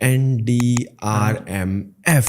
NDRMF,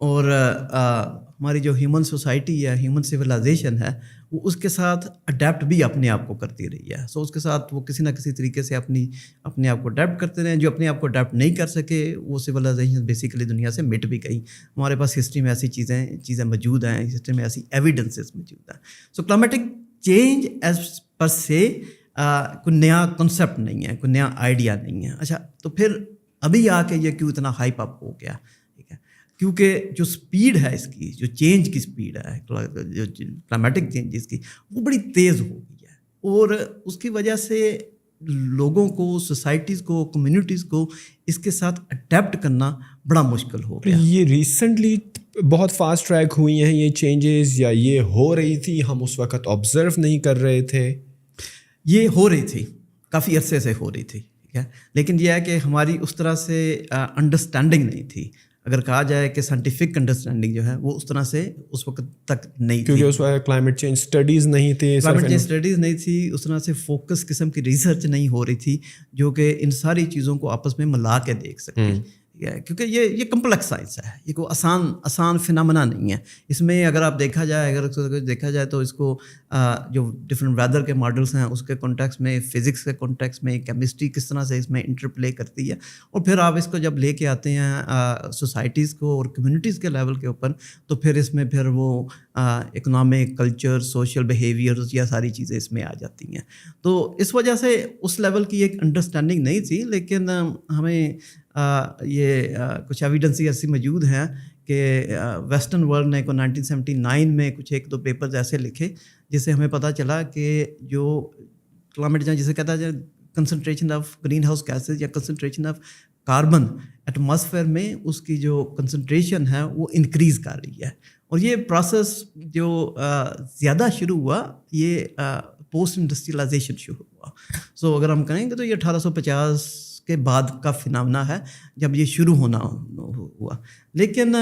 اور ہماری جو ہیومن سوسائٹی ہے, ہیومن سویلائزیشن ہے, وہ اس کے ساتھ اڈیپٹ بھی اپنے آپ کو کرتی رہی ہے. سو اس کے ساتھ وہ کسی نہ کسی طریقے سے اپنے آپ کو اڈیپٹ کرتے رہے. جو اپنے آپ کو اڈیپٹ نہیں کر سکے وہ سویلائزیشن بیسیکلی دنیا سے مٹ بھی گئی. ہمارے پاس ہسٹری میں ایسی چیزیں موجود ہیں, ہسٹری میں ایسی ایویڈنسز موجود ہیں. سو کلائمیٹک چینج ایز پر سے کوئی نیا کنسیپٹ نہیں ہے, کوئی نیا آئیڈیا نہیں ہے. اچھا, تو پھر ابھی آ کے یہ کیوں اتنا ہائپ اپ ہو گیا؟ ٹھیک ہے, کیونکہ جو سپیڈ ہے اس کی, جو چینج کی سپیڈ ہے, جو کلائمیٹک چینجز کی, وہ بڑی تیز ہو گئی ہے. اور اس کی وجہ سے لوگوں کو, سوسائٹیز کو, کمیونٹیز کو اس کے ساتھ اڈیپٹ کرنا بڑا مشکل ہو گیا. یہ ریسنٹلی بہت فاسٹ ٹریک ہوئی ہیں یہ چینجز, یا یہ ہو رہی تھی, ہم اس وقت آبزرو نہیں کر رہے تھے؟ یہ ہو رہی تھی, کافی عرصے سے ہو رہی تھی. ٹھیک ہے, لیکن یہ ہے کہ ہماری اس طرح سے انڈرسٹینڈنگ نہیں تھی. اگر کہا جائے کہ سائنٹیفک انڈرسٹینڈنگ جو ہے وہ اس طرح سے اس وقت تک نہیں تھی, کیونکہ اس وقت کلائمیٹ چینج اسٹڈیز نہیں تھی, کلائمیٹ چینج اسٹڈیز نہیں تھی, اس طرح سے فوکس قسم کی ریسرچ نہیں ہو رہی تھی جو کہ ان ساری چیزوں کو آپس میں ملا کے دیکھ سکتی. کیونکہ یہ کمپلیکس سائنس ہے, یہ کوئی آسان فنامنا نہیں ہے. اس میں اگر آپ دیکھا جائے تو اس کو جو ڈفرینٹ ویدر کے ماڈلس ہیں اس کے کانٹیکس میں, فزکس کے کانٹیکس میں, کیمسٹری کس طرح سے اس میں انٹرپلے کرتی ہے, اور پھر آپ اس کو جب لے کے آتے ہیں سوسائٹیز کو اور کمیونٹیز کے لیول کے اوپر, تو پھر اس میں پھر وہ اکنامک, کلچر, سوشل بیہیویئرز, یہ ساری چیزیں اس میں آ جاتی ہیں. تو اس وجہ سے اس لیول کی ایک انڈرسٹینڈنگ نہیں تھی. لیکن ہمیں یہ کچھ ایویڈنس ایسی موجود ہیں کہ ویسٹرن ورلڈ نے 1979 میں کچھ 1-2 پیپرز ایسے لکھے جس سے ہمیں پتہ چلا کہ جو کلائمیٹ چینج جسے کہتا ہے concentration of green house gases یا کنسنٹریشن آف کاربن ایٹماسفیئر میں, اس کی جو کنسنٹریشن ہے وہ انکریز کر رہی ہے. اور یہ پروسیس جو زیادہ شروع ہوا یہ پوسٹ انڈسٹریلائزیشن شروع ہوا. سو اگر ہم کہیں گے تو یہ 1850 کے بعد کا فنامنا ہے جب یہ شروع ہونا ہوا. لیکن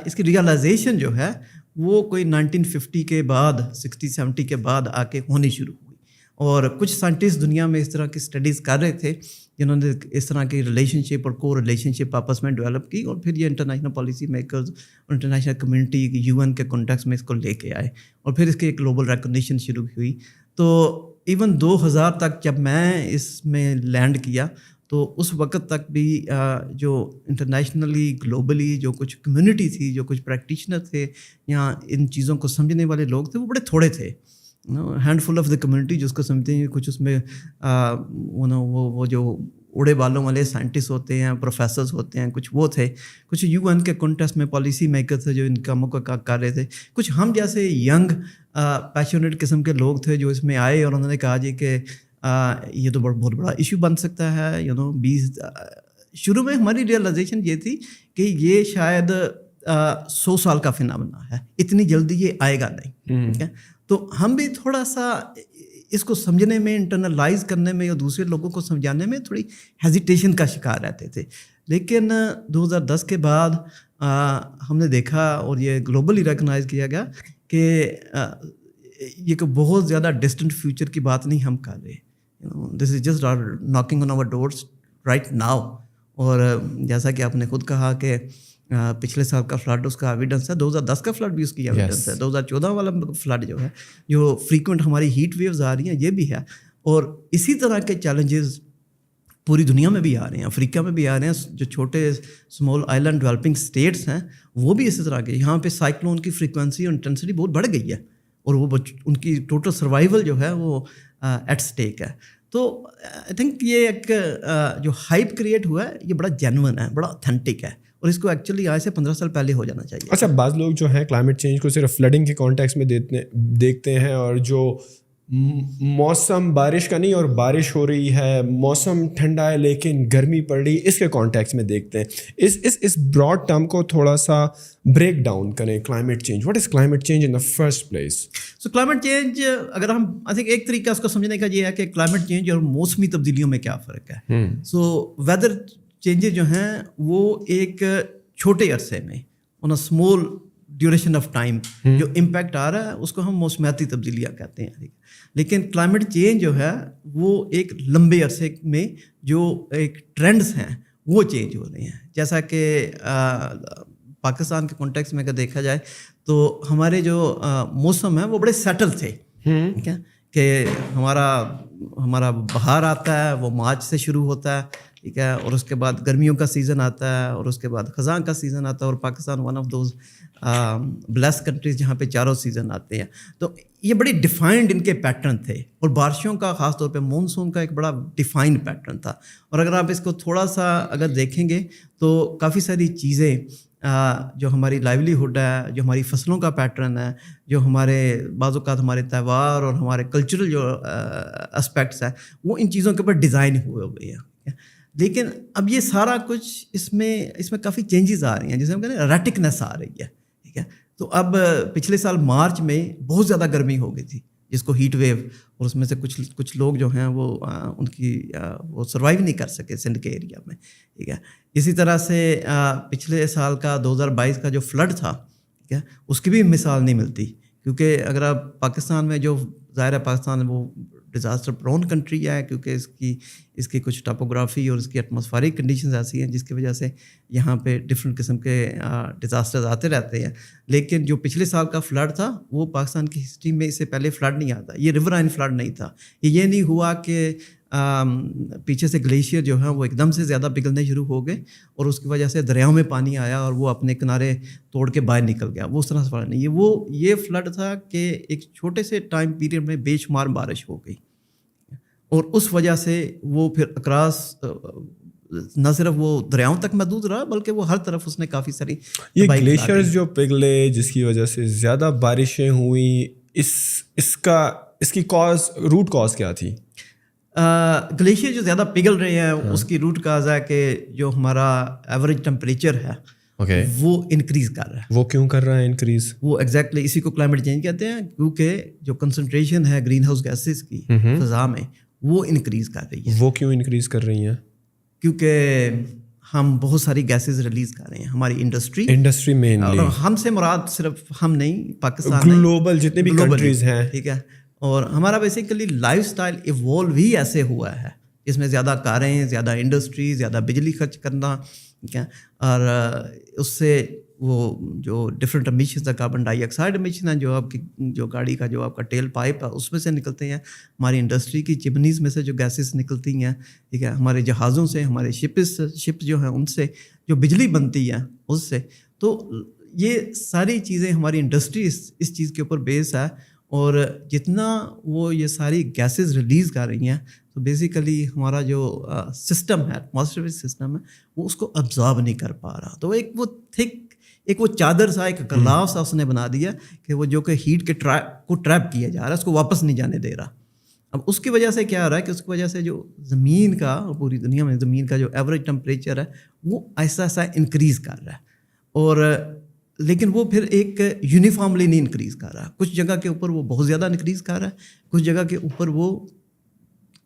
اس کی ریئلائزیشن جو ہے وہ کوئی 1950 کے بعد, 60-70 کے بعد آ کے ہونی شروع ہوئی. اور کچھ سائنٹسٹ دنیا میں اس طرح کی اسٹڈیز کر رہے تھے جنہوں نے اس طرح کی ریلیشن شپ اور کو ریلیشن شپ آپس میں ڈیولپ کی, اور پھر یہ انٹرنیشنل پالیسی میکرز اور انٹرنیشنل کمیونٹی UN کے کانٹیکس میں اس کو لے کے آئے, اور پھر اس کی ایک گلوبل ریکگنیشن شروع ہوئی. تو ایون 2000 تک جب میں اس میں لینڈ کیا تو اس وقت تک بھی جو انٹرنیشنلی, گلوبلی جو کچھ کمیونٹی تھی, جو کچھ پریکٹیشنر تھے یا ان چیزوں کو سمجھنے والے لوگ تھے, وہ بڑے تھوڑے تھے. Handful of the community جس کو سمجھتے ہیں. کچھ اس میں وہ جو اڑے بالوں والے سائنٹسٹ ہوتے ہیں, پروفیسرز ہوتے ہیں, کچھ وہ تھے. کچھ UN کے کانٹیکس میں پالیسی میکر تھے جو ان کاموں کو کر رہے تھے. کچھ ہم جیسے ینگ پیشنیٹ قسم کے لوگ تھے جو اس میں آئے اور انہوں نے کہا جی کہ یہ تو بہت بڑا ایشو بن سکتا ہے. 20 شروع میں ہماری ریئلائزیشن یہ تھی کہ یہ شاید 100 سال کا فنامنا ہے, اتنی جلدی یہ آئے گا نہیں. ٹھیک ہے, تو ہم بھی تھوڑا سا اس کو سمجھنے میں, انٹرنلائز کرنے میں یا دوسرے لوگوں کو سمجھانے میں تھوڑی ہیزیٹیشن کا شکار رہتے تھے. لیکن 2010 کے بعد ہم نے دیکھا اور یہ گلوبلی ریکگنائز کیا گیا کہ یہ کہ بہت زیادہ ڈسٹنٹ فیوچر کی بات نہیں ہم کر رہے. This is just knocking on our doors right now. اور جیسا کہ آپ نے خود کہا کہ پچھلے سال کا فلڈ اس کا ایویڈنس ہے, 2010 کا فلڈ بھی اس کی ایویڈنس ہے, 2014 والا فلڈ جو ہے, جو فریکوینٹ ہماری ہیٹ ویوز آ رہی ہیں یہ بھی ہے. اور اسی طرح کے چیلنجز پوری دنیا میں بھی آ رہے ہیں, افریقہ میں بھی آ رہے ہیں. جو چھوٹے اسمال آئیلینڈ ڈیولپنگ اسٹیٹس ہیں وہ بھی اسی طرح کے, یہاں پہ سائیکلون کی فریکوینسی اور انٹینسٹی بہت بڑھ گئی ہے, اور وہ ان کی ٹوٹل سروائیول جو ہے وہ ایٹ سٹیک ہے. تو آئی تھنک یہ ایک جو ہائپ کریٹ ہوا ہے یہ بڑا جینون ہے, بڑا اتھینٹک ہے, اور اس کو ایکچولی آج سے 15 سال پہلے ہو جانا چاہیے. اچھا, بعض لوگ جو ہیں کلائمیٹ چینج کو صرف فلڈنگ کے کانٹیکس میں دیکھتے ہیں, اور جو موسم بارش کا نہیں اور بارش ہو رہی ہے, موسم ٹھنڈا ہے لیکن گرمی پڑ رہی ہے, اس کے کانٹیکس میں دیکھتے ہیں. اس براڈ ٹرم کو تھوڑا سا بریک ڈاؤن کریں. Climate change, what is climate change in the first place? So climate change, اگر ہم آئی تھنک ایک طریقہ اس کو سمجھنے کا یہ ہے کہ کلائمیٹ چینج اور موسمی تبدیلیوں میں کیا فرق ہے. سو ویدر چینجز جو ہیں وہ ایک چھوٹے عرصے میں on a small duration of time جو امپیکٹ آ رہا ہے اس کو ہم موسمیاتی تبدیلیاں کہتے ہیں. لیکن کلائمیٹ چینج جو ہے وہ ایک لمبے عرصے میں جو ایک ٹرینڈس ہیں وہ چینج ہو رہے ہیں. جیسا کہ پاکستان کے کانٹیکس میں اگر دیکھا جائے تو ہمارے جو موسم ہیں وہ بڑے سیٹل تھے. ٹھیک ہے کہ ہمارا بہار آتا ہے وہ مارچ سے شروع ہوتا ہے, ٹھیک ہے, اور اس کے بعد گرمیوں کا سیزن آتا ہے, اور اس کے بعد خزاں کا سیزن آتا ہے, اور Pakistan one of those bless countries جہاں پہ چاروں سیزن آتے ہیں. تو یہ بڑی ڈیفائنڈ ان کے پیٹرن تھے, اور بارشوں کا خاص طور پہ مونسون کا ایک بڑا ڈیفائنڈ پیٹرن تھا. اور اگر آپ اس کو تھوڑا سا اگر دیکھیں گے تو کافی ساری چیزیں جو ہماری لائیولیہڈ ہے, جو ہماری فصلوں کا پیٹرن ہے, جو ہمارے بعض اوقات ہمارے تہوار اور ہمارے کلچرل جو اسپیکٹس ہیں وہ ان چیزوں کے اوپر ڈیزائن ہوئے ہیں. لیکن اب یہ سارا کچھ اس میں کافی چینجز آ رہی ہیں, جیسے ہم کہتے ہیں ریٹکنیس آ رہی ہے. ٹھیک ہے, تو اب پچھلے سال مارچ میں بہت زیادہ گرمی ہو گئی تھی جس کو ہیٹ ویو, اور اس میں سے کچھ لوگ جو ہیں وہ ان کی وہ سروائیو نہیں کر سکے سندھ کے ایریا میں. ٹھیک ہے, اسی طرح سے پچھلے سال کا 2022 کا جو فلڈ تھا, ٹھیک ہے, اس کی بھی مثال نہیں ملتی, کیونکہ اگر آپ پاکستان میں جو ظاہر ہے پاکستان وہ ڈیزاسٹر پرون کنٹری ہے, کیونکہ اس کی کچھ ٹاپوگرافی اور اس کی ایٹماسفیرک کنڈیشنز ایسی ہیں جس کی وجہ سے یہاں پہ ڈفرینٹ قسم کے ڈیزاسٹرز آتے رہتے ہیں. لیکن جو پچھلے سال کا فلڈ تھا وہ پاکستان کی ہسٹری میں اس سے پہلے فلڈ نہیں آتا. یہ ریورائن فلڈ نہیں تھا. یہ نہیں ہوا کہ پیچھے سے گلیشیئر جو ہیں وہ ایک دم سے زیادہ پگھلنے شروع ہو گئے اور اس کی وجہ سے دریاؤں میں پانی آیا اور وہ اپنے کنارے توڑ کے باہر نکل گیا. وہ اس طرح سے فلڈ نہیں, یہ فلڈ تھا کہ ایک چھوٹے سے ٹائم پیریڈ میں بے شمار بارش ہو گئی, اور اس وجہ سے وہ پھر اکراس نہ صرف وہ دریاؤں تک محدود رہا بلکہ وہ ہر طرف اس نے کافی ساری یہ گلیشیئرز جو پگھلے جس کی وجہ سے زیادہ بارشیں ہوئیں, اس کی روٹ کاز کیا تھی؟ گلیشیئر جو زیادہ پگھل رہے ہیں اس کی روٹ کاز ہے کہ جو ہمارا ایوریج ٹمپریچر ہے وہ انکریز کر رہا ہے. وہ کیوں کر رہا ہے انکریز؟ وہ ایگزیکٹلی اسی کو کلائمیٹ چینج کہتے ہیں, کیونکہ جو کنسنٹریشن ہے گرین ہاؤس گیسز کی فضا میں وہ انکریز کر رہی ہے. وہ کیوں انکریز کر رہی ہیں؟ کیونکہ ہم بہت ساری گیسز ریلیز کر رہے ہیں. ہماری انڈسٹری مینلی, ہم سے مراد صرف ہم نہیں, پاکستان گلوبل جتنے بھی کنٹریز ہیں, ٹھیک ہے, اور ہمارا بیسیکلی لائف سٹائل ایوالو ہی ایسے ہوا ہے جس میں زیادہ کاریں, زیادہ انڈسٹری, زیادہ بجلی خرچ کرنا, ٹھیک ہے, اور اس سے وہ جو ڈفرینٹ امیشنز ہیں, کاربن ڈائی آکسائڈ امیشن ہیں جو آپ کی جو گاڑی کا جو آپ کا ٹیل پائپ ہے اس میں سے نکلتے ہیں, ہماری انڈسٹری کی چمنیز میں سے جو گیسز نکلتی ہیں, ٹھیک ہے, ہمارے جہازوں سے, ہمارے شپس جو ہیں ان سے جو بجلی بنتی ہے اس سے. تو یہ ساری چیزیں ہماری انڈسٹری اس چیز کے اوپر بیس ہے, اور جتنا وہ یہ ساری گیسز ریلیز کر رہی ہیں تو بیسیکلی ہمارا جو سسٹم ہے, ایٹماسفیئرک سسٹم ہے, وہ اس کو ابزارب نہیں کر پا رہا. تو ایک وہ چادر سا, ایک غلاف سا اس نے بنا دیا کہ وہ جو کہ ہیٹ کے کو ٹریپ کیا جا رہا ہے اس کو واپس نہیں جانے دے رہا. اب اس کی وجہ سے کیا ہو رہا ہے کہ اس کی وجہ سے جو زمین کا, پوری دنیا میں زمین کا جو ایوریج ٹمپریچر ہے وہ ایسا ایسا انکریز کر رہا ہے, اور لیکن وہ پھر ایک یونیفارملی نہیں انکریز کر رہا. کچھ جگہ کے اوپر وہ بہت زیادہ انکریز کر رہا ہے, کچھ جگہ کے اوپر وہ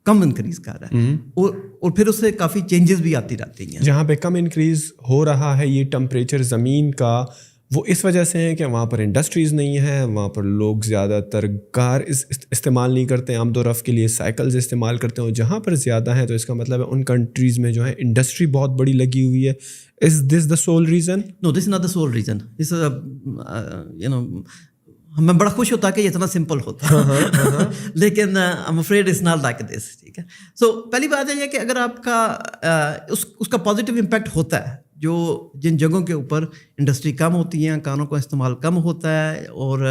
کم انکریز کر رہا ہے, اور پھر اس سے کافی چینجز بھی آتی رہتی ہیں. جہاں پہ کم انکریز ہو رہا ہے یہ ٹمپریچر زمین کا, وہ اس وجہ سے ہے کہ وہاں پر انڈسٹریز نہیں ہیں, وہاں پر لوگ زیادہ تر کار استعمال نہیں کرتے, آمد و رفت کے لیے سائیکلز استعمال کرتے ہیں. جہاں پر زیادہ ہیں تو اس کا مطلب ہے ان کنٹریز میں جو ہے انڈسٹری بہت بڑی لگی ہوئی ہے. Is this the sole reason? No, this is not the sole reason. This is میں بڑا خوش ہوتا کہ یہ اتنا سمپل ہوتا, لیکن I'm afraid it's not like this. ٹھیک ہے, سو پہلی بات یہ ہے کہ اگر آپ کا اس کا پازیٹیو امپیکٹ ہوتا ہے, جو جن جگہوں کے اوپر انڈسٹری کم ہوتی ہیں, کانوں کا استعمال کم ہوتا ہے, اور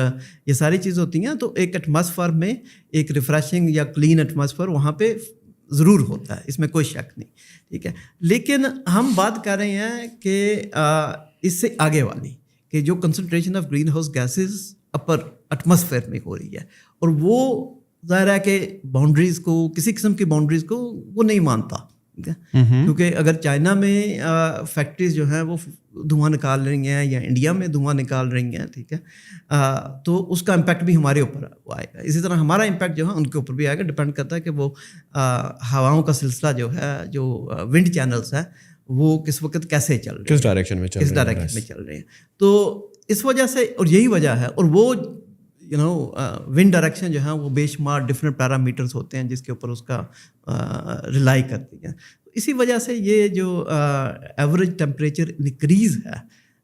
یہ ساری چیزیں ہوتی ہیں, تو ایک ایٹماسفیئر میں ایک ریفریشنگ یا کلین ایٹماسفیئر وہاں پہ ضرور ہوتا ہے, اس میں کوئی شک نہیں. ٹھیک ہے, لیکن ہم بات کر رہے ہیں کہ اس سے آگے والی, کہ جو concentration of green house gases upper atmosphere میں ہو رہی ہے, اور وہ ظاہر ہے کہ باؤنڈریز کو, کسی قسم کی باؤنڈریز کو وہ نہیں مانتا. ٹھیک ہے, کیونکہ اگر چائنا میں فیکٹریز جو ہیں وہ دھواں نکال رہی ہیں یا انڈیا میں دھواں نکال رہی ہیں, ٹھیک ہے, تو اس کا امپیکٹ بھی ہمارے اوپر آئے گا. اسی طرح ہمارا امپیکٹ جو ہے ان کے اوپر بھی آئے گا. ڈپینڈ کرتا ہے کہ وہ ہواؤں کا سلسلہ جو ہے, جو ونڈ چینلس ہیں وہ کس وقت کیسے چل رہے ہیں, کس ڈائریکشن میں چل رہے ہیں. تو اس وجہ سے, اور یہی وجہ ہے, اور وہ ونڈ ڈائریکشن جو ہے وہ بے شمار ڈفرینٹ پیرامیٹرز ہوتے ہیں جس کے اوپر اس کا ریلائی کرتی ہیں. اسی وجہ سے یہ جو ایوریج ٹمپریچر انکریز ہے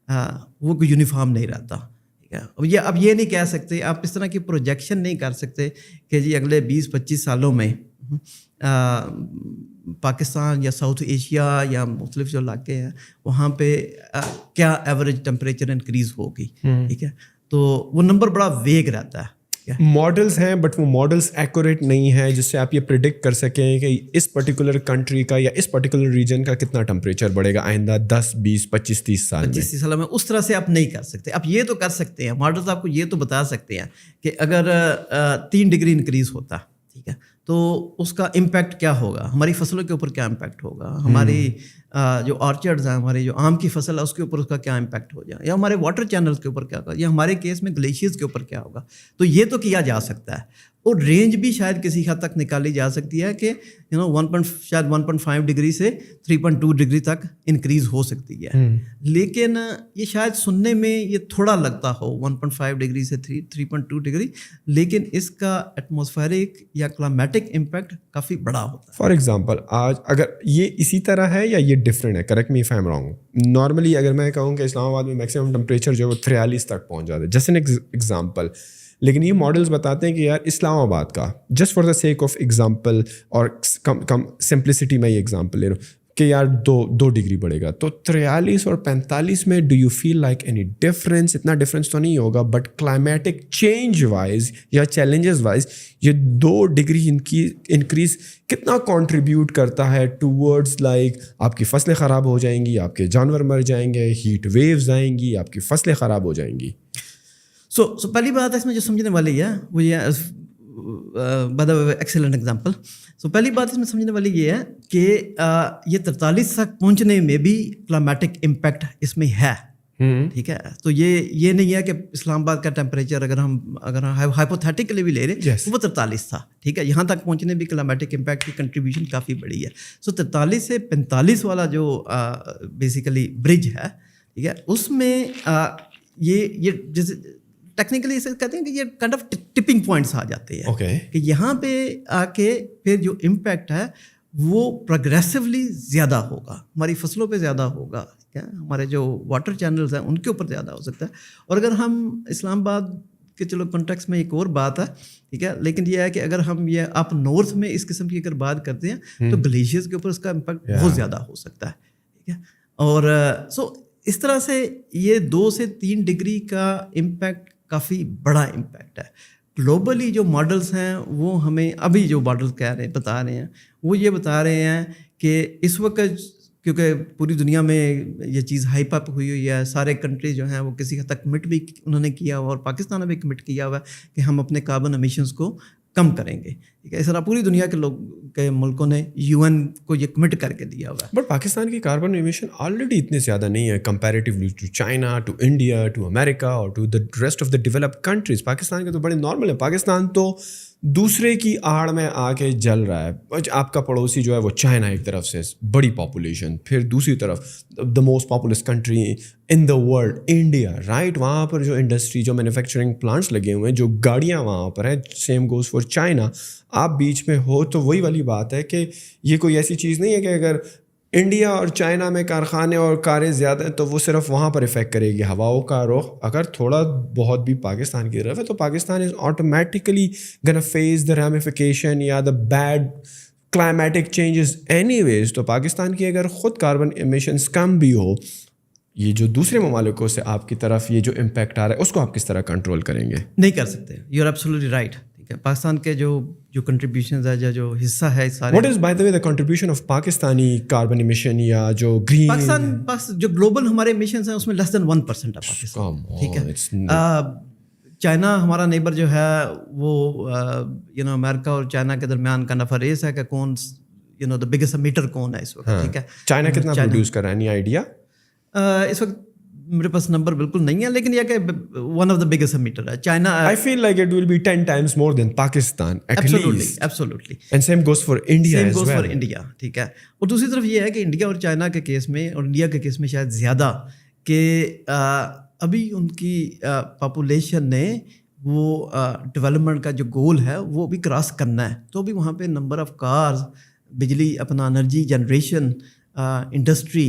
وہ کوئی یونیفارم نہیں رہتا. ٹھیک ہے, اب یہ نہیں کہہ سکتے, آپ اس طرح کی پروجیکشن نہیں کر سکتے کہ جی اگلے 20-25 سالوں میں پاکستان یا ساؤتھ ایشیا یا مختلف جو علاقے ہیں وہاں پہ کیا ایوریج ٹمپریچر انکریز ہوگی. ٹھیک ہے, تو وہ نمبر بڑا ویگ رہتا ہے. ماڈلز ہیں بٹ وہ ماڈلز ایکوریٹ نہیں ہیں جس سے آپ یہ پریڈکٹ کر سکیں کہ اس پرٹیکولر کنٹری کا یا اس پرٹیکولر ریجن کا کتنا ٹمپریچر بڑھے گا آئندہ 10, 20, 25, 30 سال میں. 25 سال میں اس طرح سے آپ نہیں کر سکتے. آپ یہ تو کر سکتے ہیں, ماڈلز آپ کو یہ تو بتا سکتے ہیں کہ اگر 3 ڈگری انکریز ہوتا, ٹھیک ہے, تو اس کا امپیکٹ کیا ہوگا, ہماری فصلوں کے اوپر کیا امپیکٹ ہوگا, ہماری جو آرچرڈز ہیں, ہماری جو آم کی فصل ہے اس کے اوپر اس کا کیا امپیکٹ ہو جائے, یا ہمارے واٹر چینلز کے اوپر کیا ہوگا, یا ہمارے کیس میں گلیشیئرز کے اوپر کیا ہوگا. تو یہ تو کیا جا سکتا ہے, اور رینج بھی شاید کسی حد تک نکالی جا سکتی ہے کہ شاید 1.5 ڈگری سے 3.2 ڈگری تک انکریز ہو سکتی ہے. لیکن یہ شاید سننے میں یہ تھوڑا لگتا ہو 1.5 ڈگری سے 3.2 ڈگری, لیکن اس کا ایٹماسفیرک یا کلائمیٹک امپیکٹ کافی بڑا ہوتا ہے. فار ایگزامپل آج اگر یہ اسی طرح ہے یا یہ ڈفرینٹ ہے, correct me if I am wrong. Normally اگر میں کہوں کہ اسلام آباد میں میکسیمم ٹمپریچر جو ہے وہ 43 تک پہنچ جاتا ہے, جسٹ این ایگزامپل, لیکن یہ ماڈلز بتاتے ہیں کہ یار اسلام آباد کا just for the sake of example اور کم سمپلسٹی میں یہ ایگزامپل لے رہا ہوں کہ یار 2 ڈگری بڑھے گا, تو 43 اور 45 میں do you feel like any difference? اتنا ڈفرینس تو نہیں ہوگا, بٹ کلائمیٹک چینج وائز یا چیلنجز وائز یہ 2 ڈگری انکریز کتنا کنٹریبیوٹ کرتا ہے ٹوورڈز لائک آپ کی فصلیں خراب ہو جائیں گی, آپ کے جانور مر جائیں گے, ہیٹ ویوز آئیں گی, آپ کی فصلیں خراب ہو جائیں گی. سو پہلی بات اس میں جو سمجھنے والی ہے وہ یہ ایکسیلنٹ ایگزامپل. سو پہلی بات اس میں سمجھنے والی یہ ہے کہ یہ 43 تک پہنچنے میں بھی کلائمیٹک امپیکٹ اس میں ہے. ٹھیک ہے, تو یہ نہیں ہے کہ اسلام آباد کا ٹیمپریچر اگر ہم ہائپوتھیٹیکلی بھی لے رہے وہ 43 تھا. ٹھیک ہے, یہاں تک پہنچنے بھی کلائمیٹک امپیکٹ کی کنٹریبیوشن کافی بڑی ہے. سو 43 سے 45 والا جو بیسیکلی برج ہے, ٹھیک ہے, اس میں یہ جیسے ٹیکنیکلی اسے کہتے ہیں کہ یہ کائنڈ آف ٹپنگ پوائنٹس آ جاتے ہیں کہ یہاں پہ آ کے پھر جو امپیکٹ ہے وہ پروگریسولی زیادہ ہوگا, ہماری فصلوں پہ زیادہ ہوگا, ہمارے جو واٹر چینلز ہیں ان کے اوپر زیادہ ہو سکتا ہے. اور اگر ہم اسلام آباد کے چلو کنٹیکسٹ میں ایک اور بات ہے, ٹھیک ہے, لیکن یہ ہے کہ اگر ہم یہ آپ نارتھ میں اس قسم کی اگر بات کرتے ہیں تو گلیشیئرز کے اوپر اس کا امپیکٹ بہت زیادہ ہو سکتا ہے. ٹھیک ہے, اور سو اس طرح سے یہ 2 سے 3 ڈگری کا امپیکٹ کافی بڑا امپیکٹ ہے. گلوبلی جو ماڈلس ہیں وہ ہمیں ابھی جو ماڈل بتا رہے ہیں وہ یہ بتا رہے ہیں کہ اس وقت کیونکہ پوری دنیا میں یہ چیز ہائپ اپ ہوئی ہے, سارے کنٹری جو ہیں وہ کسی حد تک کمٹ بھی انہوں نے کیا ہوا, اور پاکستان نے بھی کمٹ کیا ہوا ہے کہ ہم اپنے کاربن ایمیشنز کو کم کریں گے. ٹھیک ہے, اس طرح پوری دنیا کے ملکوں نے UN کو یہ کمٹ کر کے دیا ہوا ہے. بٹ پاکستان کی کاربن ایمیشن آلریڈی اتنے زیادہ نہیں ہے comparatively to China, to India, to America اور to the rest of the developed countries. Pakistan کے تو بڑے نارمل ہے. پاکستان تو دوسرے کی آڑ میں آ کے جل رہا ہے. آپ کا پڑوسی جو ہے وہ چائنا ایک طرف سے بڑی پاپولیشن, پھر دوسری طرف the most populous country in the world India, right. وہاں پر جو انڈسٹری, جو مینوفیکچرنگ پلانٹس لگے ہوئے ہیں, جو گاڑیاں وہاں پر ہیں, سیم گوز فار چائنا. آپ بیچ میں ہو تو وہی والی بات ہے کہ یہ کوئی ایسی چیز نہیں ہے کہ اگر انڈیا اور چائنا میں کارخانے اور کاریں زیادہ ہیں تو وہ صرف وہاں پر افیکٹ کرے گی. ہواؤں کا رخ اگر تھوڑا بہت بھی پاکستان کی طرف ہے تو Pakistan is automatically gonna face the ramification یا the bad climatic changes anyways. تو پاکستان کی اگر خود کاربن ایمیشنز کم بھی ہو, یہ جو دوسرے ممالکوں سے آپ کی طرف یہ جو امپیکٹ آ رہا ہے اس کو آپ کس طرح کنٹرول کریں گے؟ نہیں کر سکتے. You are absolutely right. ٹھیک ہے, پاکستان کے جو کنٹریبیوشنز ہے, جو حصہ ہے سارے. What is by the way the contribution of Pakistani carbon emission یا جو گرین پاکستان جو گلوبل ہمارے ایمیشنز ہیں اس میں لیس دین 1% ہے پاکستان. ٹھیک ہے, چائنا ہمارا نیبر جو ہے وہ امریکہ اور چائنا کے درمیان کا نفع ریس ہے کہ کون دا بگیسٹ امیٹر کون ہے اس وقت. ٹھیک ہے, چائنا کتنا پروڈیوس کر رہا ہے, اینی آئیڈیا؟ اس وقت میرے پاس نمبر بالکل نہیں ہے, لیکن یہ کہ one of the biggest emitter ہے China. I feel like it will be 10 times more than Pakistan at least. Absolutely. And same goes for India as well. Same goes for India. ٹھیک ہے, اور دوسری طرف یہ ہے کہ انڈیا اور چائنا کے کیس میں, اور انڈیا کے کیس میں شاید زیادہ, کہ ابھی ان کی پاپولیشن نے وہ ڈیولپمنٹ کا جو گول ہے وہ بھی کراس کرنا ہے. تو بھی وہاں پہ نمبر آف کارز, بجلی, اپنا energy generation, industry,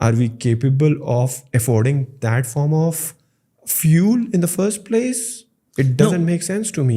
are we capable of affording that form of fuel in the first place? It doesn't make sense to me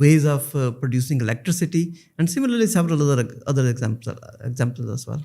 ways of producing electricity, and similarly several other examples as well.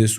this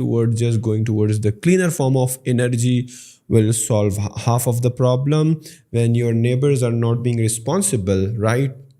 towards just going towards the cleaner form of energy will solve half of the problem? When your neighbors are not being responsible, right,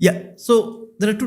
Yeah, so there are two.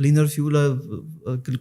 cleaner fuel,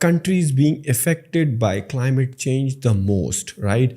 countries being affected by climate change the most, right?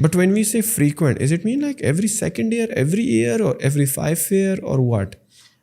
But when we say frequent, is it mean like every second year, every year, or every 5 year, or what?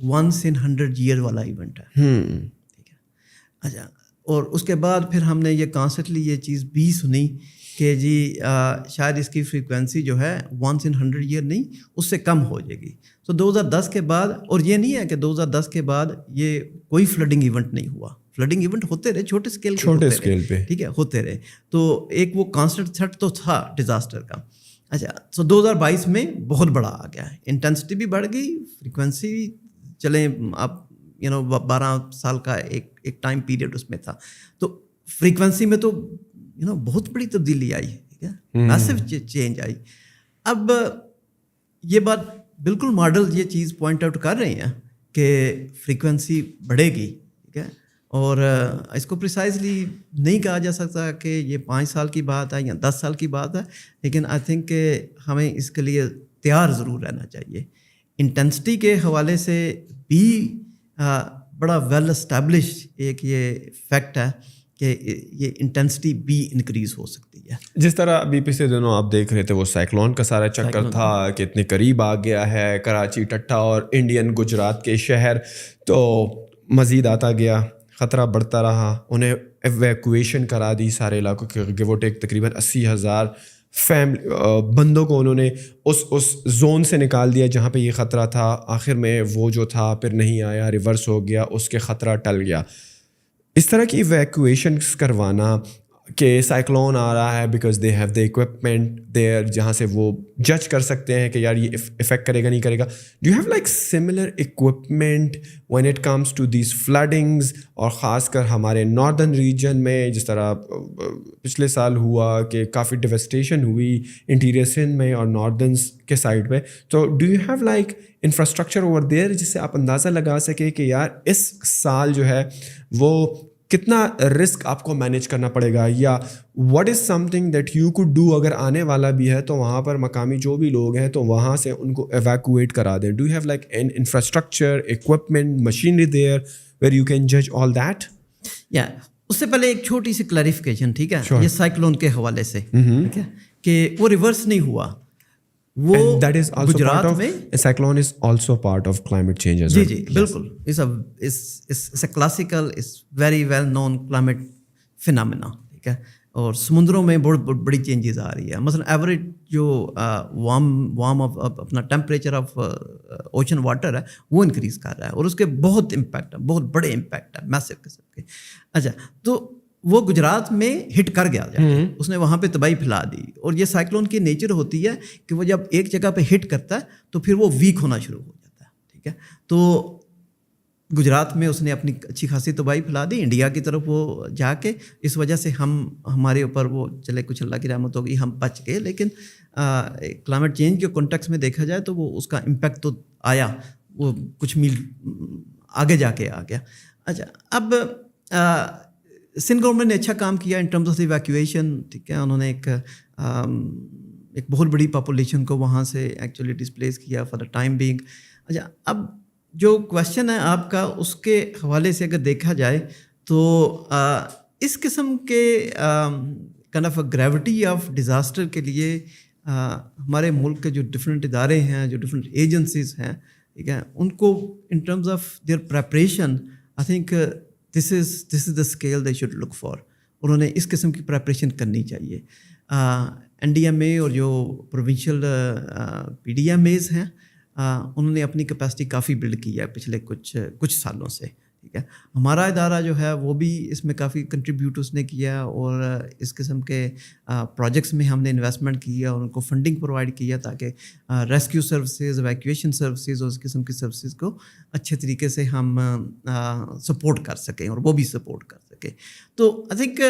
once in 100 year والا event ہے. ٹھیک ہے. اچھا, اور اس کے بعد پھر ہم نے یہ کانسٹنٹلی یہ چیز بھی سنی کہ جی شاید اس کی فریکوینسی جو ہے 1 in 100 year نہیں, اس سے کم ہو جائے گی. تو 2010 کے بعد, اور یہ نہیں ہے کہ 2010 کے بعد یہ کوئی فلڈنگ ایونٹ نہیں ہوا, فلڈنگ ایونٹ ہوتے رہے چھوٹے اسکیل پہ, ٹھیک ہے, ہوتے رہے. تو ایک وہ کانسٹنٹ تھرٹ تو تھا ڈیزاسٹر کا. اچھا, تو 2022 میں بہت بڑا آ گیا ہے, انٹینسٹی بھی بڑھ گئی, فریکوینسی بھی, چلیں آپ 12 سال کا ایک ٹائم پیریڈ اس میں تھا, تو فریکوینسی میں تو بہت بڑی تبدیلی آئی, ٹھیک ہے, میسو چینج آئی. اب یہ بات بالکل ماڈل یہ چیز پوائنٹ آؤٹ کر رہے ہیں کہ فریکوینسی بڑھے گی, ٹھیک ہے, اور اس کو پریسائزلی نہیں کہا جا سکتا کہ یہ 5 سال کی بات ہے یا 10 سال کی بات ہے, لیکن آئی تھنک کہ ہمیں اس کے لیے تیار ضرور رہنا چاہیے. انٹینسٹی کے حوالے سے بھی بڑا ویل اسٹیبلش ایک یہ فیکٹ ہے کہ یہ انٹینسٹی بھی انکریز ہو سکتی ہے. جس طرح ابھی پچھلے دنوں آپ دیکھ رہے تھے وہ سائیکلون کا سارا چکر تھا کہ اتنے قریب آ گیا ہے کراچی, ٹٹھا اور انڈین گجرات کے شہر, تو مزید آتا گیا, خطرہ بڑھتا رہا, انہیں ایویکویشن کرا دی سارے علاقوں کے, گیو ٹیک تقریباً 80,000 بندوں کو انہوں نے اس زون سے نکال دیا جہاں پہ یہ خطرہ تھا. آخر میں وہ جو تھا پھر نہیں آیا, ریورس ہو گیا, اس کے خطرہ ٹل گیا. اس طرح کی ایویکویشنس کروانا کہ سائیکلون آ رہا ہے because they have the equipment there, جہاں سے وہ جج کر سکتے ہیں کہ یار یہ افیکٹ کرے گا نہیں کرے گا. Do you have like similar equipment when it comes to these floodings, اور خاص کر ہمارے ناردرن ریجن میں جس طرح پچھلے سال ہوا کہ کافی ڈیوسٹیشن ہوئی انٹیریئر سندھ میں اور ناردرنس کے سائڈ پہ, تو do you have like infrastructure over there جس سے آپ اندازہ لگا سکے کہ یار اس سال جو ہے وہ کتنا رسک آپ کو مینیج کرنا پڑے گا, یا what is some thing that you could do اگر آنے والا بھی ہے تو وہاں پر مقامی جو بھی لوگ ہیں تو وہاں سے ان کو ایویکویٹ کرا دیں. Do you have like an infrastructure, equipment, machinery there where you can جج آل دیٹ؟ یا اس سے پہلے ایک چھوٹی سی کلیریفیکیشن, ٹھیک ہے, یہ سائیکلون کے حوالے سے, ٹھیک ہے, کہ وہ ریورس نہیں ہوا, وہ گجرات میں cyclone is also part of climate change. جی جی بالکل, it's a classical, it's very well known climate phenomena, ٹھیک ہے, اور سمندروں میں بہت بڑی چینجز آ رہی ہے. مثلا ایوریج جو وارم آف اپنا ٹیمپریچر آف اوشن واٹر ہے وہ انکریز کر رہا ہے, اور اس کے بہت امپیکٹ ہے, بہت بڑے امپیکٹ ہے, میسو قسم کے. اچھا, تو وہ گجرات میں ہٹ کر گیا جا کے, اس نے وہاں پہ تباہی پھیلا دی. اور یہ سائیکلون کی نیچر ہوتی ہے کہ وہ جب ایک جگہ پہ ہٹ کرتا ہے تو پھر وہ ویک ہونا شروع ہو جاتا ہے, ٹھیک ہے. تو گجرات میں اس نے اپنی اچھی خاصی تباہی پھیلا دی, انڈیا کی طرف وہ جا کے, اس وجہ سے ہمارے اوپر وہ چلے کچھ اللہ کی رحمت ہوگی ہم بچ گئے, لیکن کلائمیٹ چینج کے کانٹیکس میں دیکھا جائے تو وہ اس کا امپیکٹ تو آیا, وہ کچھ میل آگے جا کے آ گیا. اچھا, اب سندھ گورنمنٹ نے اچھا کام کیا ان ٹرمز آف ایویکویشن, ٹھیک ہے, انہوں نے ایک بہت بڑی پاپولیشن کو وہاں سے ایکچولی ڈسپلیس کیا فار دا ٹائم بینگ. اچھا, اب جو کویشچن ہے آپ کا اس کے حوالے سے اگر دیکھا جائے تو اس قسم کے kind of gravity of disaster کے لیے ہمارے ملک کے جو ڈفرینٹ ادارے ہیں, جو ڈفرینٹ ایجنسیز ہیں, ٹھیک ہے, ان کو in terms of their preparation I think this is the scale they should look for. انہوں نے اس قسم کی پریپریشن کرنی چاہیے. این ڈی ایم اے اور جو provincial P D M As ہیں انہوں نے اپنی کیپیسٹی کافی بلڈ کی ہے پچھلے کچھ سالوں سے, ٹھیک ہے. ہمارا ادارہ جو ہے وہ بھی اس میں کافی کنٹریبیوٹ اس نے کیا, اور اس قسم کے پروجیکٹس میں ہم نے انویسٹمنٹ کی ہے اور ان کو فنڈنگ پرووائڈ کی ہے تاکہ ریسکیو سروسز, ایویکویشن سروسز اور اس قسم کی سروسز کو اچھے طریقے سے ہم سپورٹ کر سکیں اور وہ بھی سپورٹ کر سکیں. تو آئی تھنک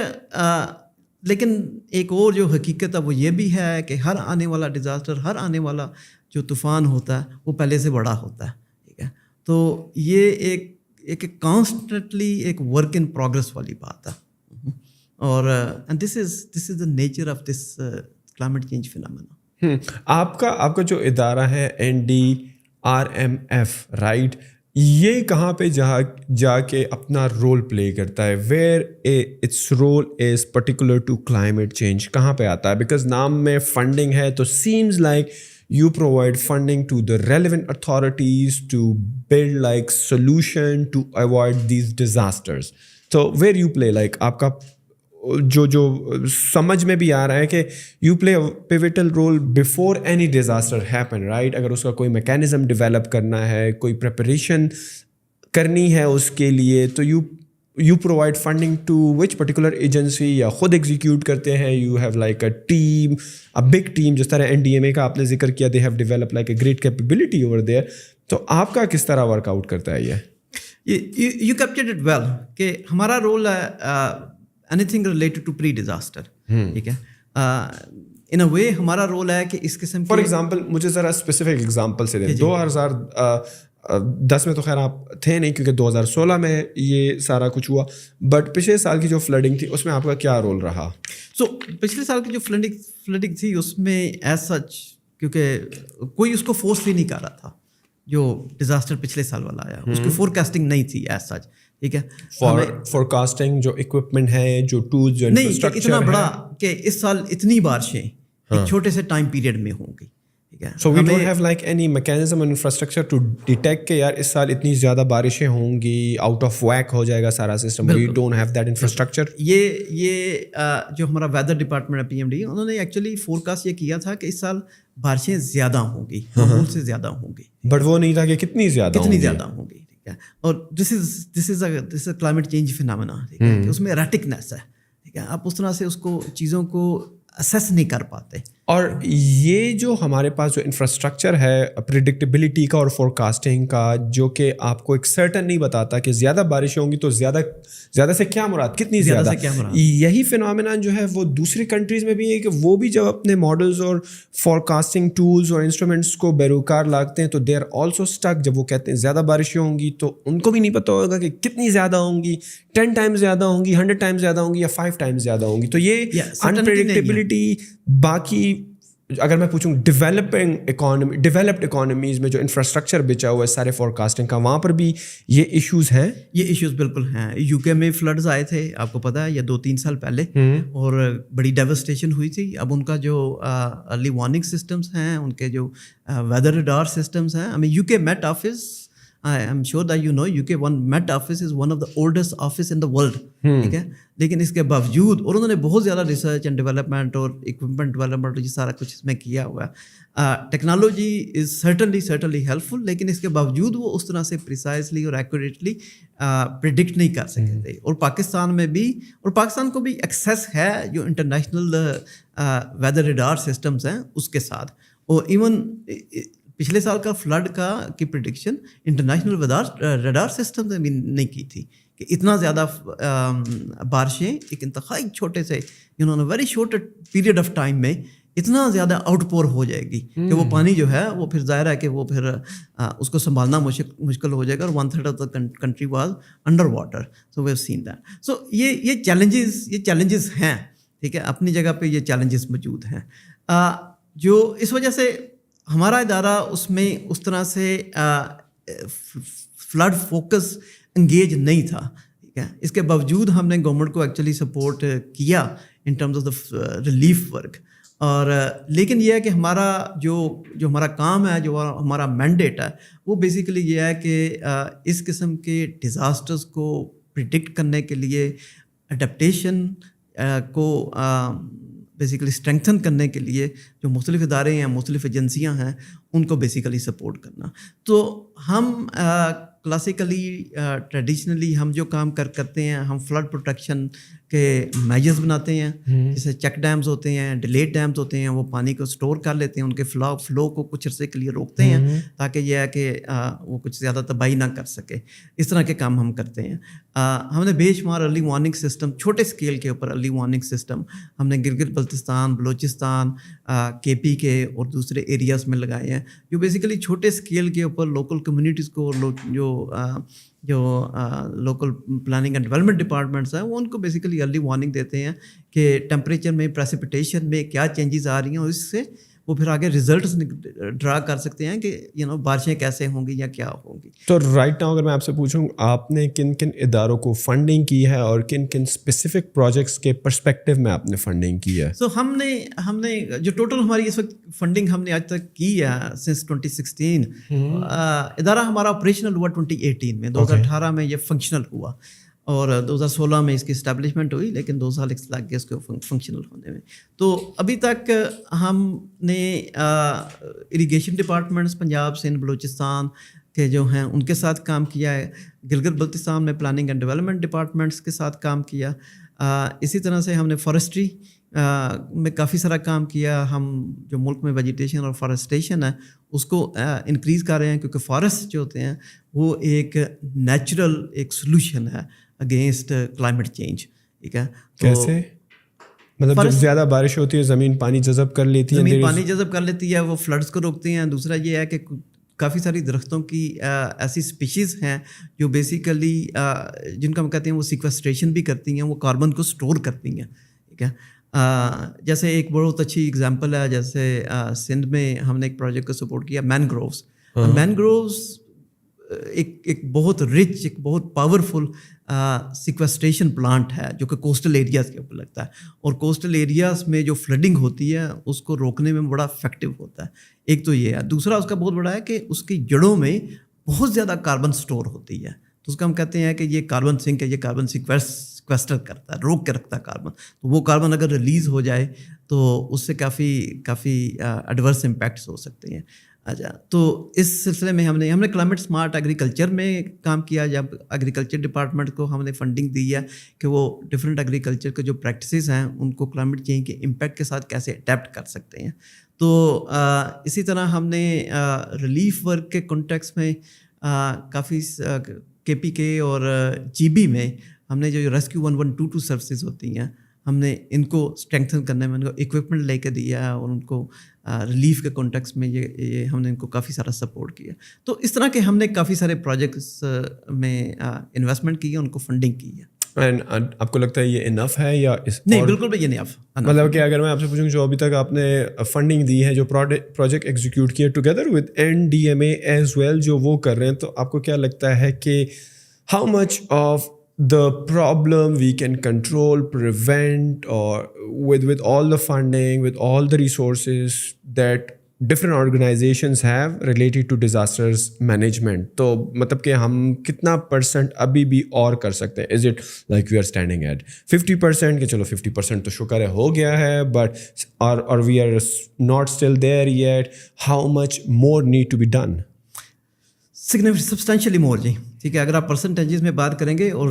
لیکن ایک اور جو حقیقت ہے وہ یہ بھی ہے کہ ہر آنے والا ڈیزاسٹر, ہر آنے والا جو طوفان ہوتا ہے وہ پہلے سے بڑا ہوتا ہے, ٹھیک ہے. تو یہ ایک کانسٹنٹلی ایک ورک ان پروگرس والی بات ہے, اور this is the nature of this climate change phenomena. آپ کا جو ادارہ ہے NDRMF, رائٹ, یہ کہاں پہ جا کے اپنا رول پلے کرتا ہے, where its role is particular to climate change, کہاں پہ آتا ہے؟ بیکاز نام میں فنڈنگ ہے تو seems like you provide funding to the relevant authorities to build like solution to avoid these disasters. So where you play like آپ کا جو سمجھ میں بھی آ رہا ہے کہ you play pivotal role before any disaster happen right. اگر اس کا کوئی میکینزم ڈیولپ کرنا ہے, کوئی پریپریشن کرنی ہے اس کے لیے, تو you provide funding to which particular agency, یا خود ایگزیکیوٹ کرتے ہیں, you have like a team, a big team, جس طرح NDMA کا آپ نے ذکر کیا, they have develop like a great capability over there. تو آپ کا کس طرح ورک آؤٹ کرتا ہے یو کیپچرڈ اٹ ویل کہ ہمارا رول ہے anything related to pre disaster. ٹھیک ہے, ان اے وے ہمارا رول ہے کہ اس قسم فار ایگزامپل مجھے ذرا اسپیسیفک ایگزامپل سے دیں. 2010 میں تو خیر آپ تھے نہیں کیونکہ 2016 میں یہ سارا کچھ ہوا, بٹ پچھلے سال کی جو فلڈنگ تھی اس میں آپ کا کیا رول رہا؟ سو پچھلے سال کی جو فلڈنگ تھی اس میں ایز سچ کیونکہ کوئی اس کو فورس بھی نہیں کر رہا تھا جو ڈیزاسٹر پچھلے سال والا آیا, اس کی فور کاسٹنگ نہیں تھی ایز سچ. ٹھیک ہے, فور کاسٹنگ جو اکوپمنٹ ہے, جو ٹولز, جو انفراسٹرکچر اتنا بڑا کہ اس سال اتنی بارشیں ایک چھوٹے سے ٹائم پیریڈ میں ہوں گی. So we don't have like any mechanism and infrastructure to detect کہ یار اس سال اتنی زیادہ بارشیں ہوں گی, آؤٹ آف ویک ہو جائے گا سارا system. We don't have that infrastructure. یہ جو ہمارا ویدر ڈپارٹمنٹ ہے PMD, انہوں نے ایکچولی فور کاسٹ یہ کیا تھا کہ اس سال بارشیں زیادہ ہوں گی, معمول سے زیادہ ہوں گی, بٹ وہ نہیں تھا کہ کتنی زیادہ ہوں گی. ٹھیک ہے, اور this is a climate change phenomena. ٹھیک ہے, کہ اس میں ایرٹکنیس ہے. ٹھیک ہے, آپ اس طرح سے اس کو چیزوں کو اسیس نہیں کر پاتے. اور یہ جو ہمارے پاس جو انفراسٹرکچر ہے پریڈکٹیبلٹی کا اور فور کاسٹنگ کا, جو کہ آپ کو ایک سرٹن نہیں بتاتا کہ زیادہ بارشیں ہوں گی تو زیادہ سے کیا مراد, کتنی زیادہ. یہی فینومینا جو ہے وہ دوسری کنٹریز میں بھی ہے کہ وہ بھی جب اپنے ماڈلز اور فور کاسٹنگ ٹولز اور انسٹرومنٹس کو بیروکار لاتے ہیں تو دے آر آلسو اسٹک. جب وہ کہتے ہیں زیادہ بارشیں ہوں گی تو ان کو بھی نہیں پتہ ہوگا کہ کتنی زیادہ ہوں گی, 10 ٹائمز زیادہ ہوں گی, 100 ٹائمز زیادہ ہوں گی, یا 5 ٹائمز زیادہ ہوں گی. تو یہ انپریڈکٹیبلٹی. باقی اگر میں پوچھوں ڈیولپڈ اکانومیز میں جو انفراسٹرکچر بچا ہوا ہے سارے فور کاسٹنگ کا, وہاں پر بھی یہ ایشوز ہیں. یہ ایشوز بالکل ہیں. UK میں فلڈز آئے تھے, آپ کو پتہ ہے, یہ 2-3 سال پہلے, اور بڑی ڈیوسٹیشن ہوئی تھی. اب ان کا جو ارلی وارننگ سسٹمس ہیں, ان کے جو ویدر ریڈار سسٹمس ہیں, ہمیں UK Met Office, I am sure that you know UK Met Office is one of the oldest office in the world. ٹھیک ہے, لیکن اس کے باوجود, اور انہوں نے بہت زیادہ ریسرچ اینڈ ڈیولپمنٹ اور اکوپمنٹ ڈیولپمنٹ یہ سارا کچھ اس میں کیا ہوا ہے. ٹیکنالوجی از سرٹنلی ہیلپ فل, لیکن اس کے باوجود وہ اس طرح سے پریسائزلی اور ایکوریٹلی پریڈکٹ نہیں کر سکے تھے. اور پاکستان میں بھی, اور پاکستان کو بھی ایکسیس ہے جو انٹرنیشنل ویدر ریڈار سسٹمس ہیں اس کے ساتھ. اور ایون پچھلے سال کا فلڈ کی پریڈکشن انٹرنیشنل ریڈار سسٹم نے بھی نہیں کی تھی کہ اتنا زیادہ بارشیں ایک انتہائی چھوٹے سے very short period of time میں اتنا زیادہ آؤٹ پور ہو جائے گی کہ وہ پانی جو ہے وہ پھر ظاہر ہے کہ وہ پھر اس کو سنبھالنا مشکل ہو جائے گا. اور 1/3 of the country was under water. So we have seen that. So یہ چیلنجز ہیں. ٹھیک ہے, اپنی جگہ پہ یہ چیلنجز موجود ہیں, جو اس وجہ سے ہمارا ادارہ اس میں اس طرح سے فلڈ فوکس انگیج نہیں تھا. ٹھیک ہے, اس کے باوجود ہم نے گورنمنٹ کو ایکچولی سپورٹ کیا ان terms of the relief work. اور لیکن یہ ہے کہ ہمارا جو ہمارا کام ہے, جو ہمارا مینڈیٹ ہے, وہ بیسیکلی یہ ہے کہ اس قسم کے ڈیزاسٹرز کو پریڈکٹ کرنے کے لیے اڈیپٹیشن کو بیسیکلی اسٹرینگتھن کرنے کے لیے جو مختلف ادارے ہیں, مختلف ایجنسیاں ہیں, ان کو بیسیکلی سپورٹ کرنا. تو ہم کلاسیکلی ٹریڈیشنلی ہم جو کام کرتے ہیں, ہم فلڈ پروٹیکشن کے میجرز بناتے ہیں, جیسے چیک ڈیمز ہوتے ہیں, ڈیلیٹ ڈیمز ہوتے ہیں, وہ پانی کو اسٹور کر لیتے ہیں, ان کے فلو کو کچھ عرصے کے لیے روکتے ہیں تاکہ یہ ہے کہ وہ کچھ زیادہ تباہی نہ کر سکے. اس طرح کے کام ہم کرتے ہیں. ہم نے بے شمار ارلی وارننگ سسٹم, چھوٹے اسکیل کے اوپر ارلی وارننگ سسٹم ہم نے گلگت بلتستان, بلوچستان, KP کے اور دوسرے ایریاز میں لگائے ہیں, جو بیسیکلی چھوٹے اسکیل کے اوپر لوکل کمیونٹیز کو, جو local planning and development departments ہیں, وہ ان کو بیسیکلی ارلی وارننگ دیتے ہیں کہ ٹیمپریچر میں, پریسیپیٹیشن میں کیا چینجز آ رہی ہیں, اور اس سے وہ پھر آگے ریزلٹس ڈرا کر سکتے ہیں کہ بارشیں کیسے ہوں گی یا کیا ہوں گی. تو رائٹ ناؤ اگر میں آپ سے پوچھوں آپ نے کن کن اداروں کو فنڈنگ کی ہے اور کن کن اسپیسیفک پروجیکٹس کے پرسپیکٹو میں آپ نے فنڈنگ کی ہے؟ سو ہم نے جو ٹوٹل ہماری اس وقت فنڈنگ ہم نے آج تک کی ہے سنس 2016. ادارہ ہمارا آپریشنل ہوا 2018 میں, 2018 میں یہ فنکشنل ہوا اور 2016 میں اس کی اسٹیبلشمنٹ ہوئی, لیکن 2 سال لگ گئے اس کو فنکشنل ہونے میں. تو ابھی تک ہم نے اریگیشن ڈپارٹمنٹس پنجاب, سندھ, بلوچستان کے جو ہیں ان کے ساتھ کام کیا ہے. گلگت بلتستان میں پلاننگ اینڈ ڈیولپمنٹ ڈپارٹمنٹس کے ساتھ کام کیا. اسی طرح سے ہم نے فارسٹری میں کافی سارا کام کیا. ہم جو ملک میں ویجیٹیشن اور فارسٹیشن ہے اس کو انکریز کر رہے ہیں, کیونکہ فارسٹ جو ہوتے ہیں وہ ایک نیچرل ایک سلوشن ہے اگینسٹ کلائمیٹ چینج. ٹھیک ہے, کیسے مطلب جب زیادہ بارش ہوتی ہے زمین پانی جذب کر لیتی ہے, زمین پانی جذب کر لیتی ہے, وہ فلڈس کو روکتے ہیں. دوسرا یہ ہے کہ کافی ساری درختوں کی ایسی اسپیشیز ہیں جو بیسیکلی جن کا ہم کہتے ہیں وہ سیکویسٹریشن بھی کرتی ہیں, وہ کاربن کو اسٹور کرتی ہیں. ٹھیک ہے, جیسے ایک بہت اچھی اگزامپل ہے, جیسے سندھ میں ہم نے ایک پروجیکٹ کو سپورٹ کیا مینگرووز. مینگرووز ایک بہت رچ, ایک بہت پاورفل سیکویسٹریشن پلانٹ ہے جو کہ کوسٹل ایریاز کے اوپر لگتا ہے, اور کوسٹل ایریاز میں جو فلڈنگ ہوتی ہے اس کو روکنے میں بڑا افیکٹو ہوتا ہے. ایک تو یہ ہے. دوسرا اس کا بہت بڑا ہے کہ اس کی جڑوں میں بہت زیادہ کاربن سٹور ہوتی ہے, تو اس کا ہم کہتے ہیں کہ یہ کاربن سنک ہے, یہ کاربن سیکویسٹر کرتا ہے, روک کے رکھتا ہے کاربن. تو وہ کاربن اگر ریلیز ہو جائے تو اس سے کافی ایڈورس امپیکٹس ہو سکتے ہیں. اچھا, تو اس سلسلے میں ہم نے کلائمیٹ اسمارٹ ایگریکلچر میں کام کیا, جب ایگریکلچر ڈپارٹمنٹ کو ہم نے فنڈنگ دی ہے کہ وہ ڈفرینٹ ایگریکلچر کے جو پریکٹسز ہیں ان کو کلائمیٹ چینج کے امپیکٹ کے ساتھ کیسے اڈیپٹ کر سکتے ہیں. تو اسی طرح ہم نے ریلیف ورک کے کانٹیکس میں کافی KPK اور GB میں ہم نے جو ریسکیو 1122 سروسز ہوتی ہیں ہم نے ان کو اسٹرینگتھن کرنے میں ان کو اکوپمنٹ لے کے دیا ہے, اور ان کو ریلیف کے کانٹیکس میں یہ ہم نے ان کو کافی سارا سپورٹ کیا. تو اس طرح کے ہم نے کافی سارے پروجیکٹس میں انویسٹمنٹ کی ہے, ان کو فنڈنگ کی ہے. اینڈ آپ کو لگتا ہے یہ انف ہے یا نہیں؟ بالکل بھی یہ نہیں انف. مطلب کہ اگر میں آپ سے پوچھوں جو ابھی تک آپ نے فنڈنگ دی ہے, جو پروجیکٹ ایگزیکیوٹ کیے together with NDMA as well, جو وہ کر رہے ہیں, تو آپ کو کیا لگتا ہے کہ how much of the problem we can control, prevent, or with all the funding, with all the resources that different organizations have related to disasters management, تو مطلب کہ ہم کتنا % ابھی بھی اور کر سکتے ہیں؟ Is it like we are standing at 50% کہ چلو 50% تو شکر ہے ہو گیا ہے, بٹ اور we are not still there yet, how much more need to be done? Substantially more. جی ٹھیک ہے, اگر آپ پرسنٹیجز میں بات کریں گے, اور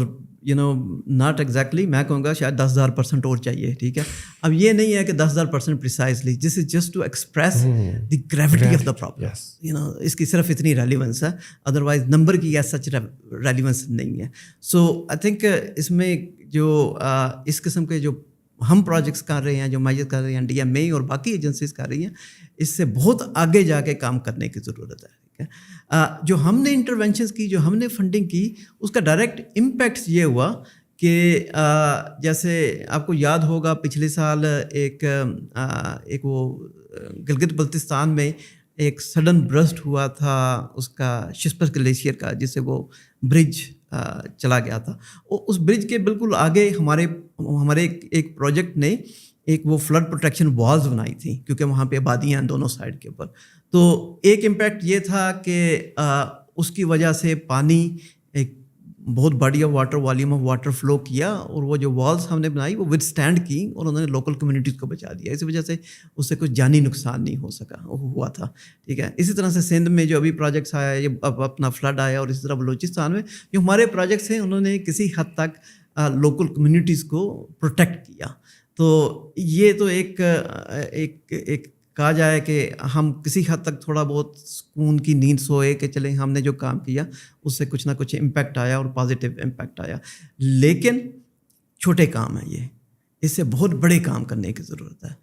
ناٹ ایگزیکٹلی, میں کہوں گا شاید 10,000% اور چاہیے. ٹھیک ہے, اب یہ نہیں ہے کہ 10,000% precisely, this is just to express the gravity of the problem. اس کی صرف اتنی ریلیونس ہے, ادروائز نمبر کی ایز سچ ریلیونس نہیں ہے. سو آئی تھنک اس میں جو اس قسم کے جو ہم پروجیکٹس کر رہے ہیں, جو میجر کر رہے ہیں DMA اور باقی ایجنسیز کر رہی ہیں, اس سے بہت آگے جا کے کام کرنے کی ضرورت ہے. جو ہم نے انٹرونشنز کی, جو ہم نے فنڈنگ کی, اس کا ڈائریکٹ امپیکٹس یہ ہوا کہ جیسے آپ کو یاد ہوگا پچھلے سال ایک وہ گلگت بلتستان میں ایک سڈن برسٹ ہوا تھا اس کا شسپر گلیشیئر کا, جس سے وہ برج چلا گیا تھا. اس برج کے بالکل آگے ہمارے ایک پروجیکٹ نے ایک وہ فلڈ پروٹیکشن والز بنائی تھی, کیونکہ وہاں پہ آبادیاں ہیں دونوں سائڈ کے اوپر. تو ایک امپیکٹ یہ تھا کہ اس کی وجہ سے پانی ایک بہت body of water, volume of water flu کیا, اور وہ جو والز ہم نے بنائی وہ ود اسٹینڈ کی, اور انہوں نے لوکل کمیونٹیز کو بچا دیا. اسی وجہ سے اس سے کچھ جانی نقصان نہیں ہوا تھا. ٹھیک ہے, اسی طرح سے سندھ میں جو ابھی پروجیکٹس آیا, یہ اب اپنا فلڈ آیا, اور اسی طرح بلوچستان میں جو ہمارے پروجیکٹس ہیں انہوں نے کسی حد تک لوکل کمیونٹیز کو پروٹیکٹ کیا. تو یہ تو ایک کہا جائے کہ ہم کسی حد تک تھوڑا بہت سکون کی نیند سوئے کہ چلیں ہم نے جو کام کیا اس سے کچھ نہ کچھ امپیکٹ آیا, اور پازیٹیو امپیکٹ آیا. لیکن چھوٹے کام ہیں یہ, اس سے بہت بڑے کام کرنے کی ضرورت ہے.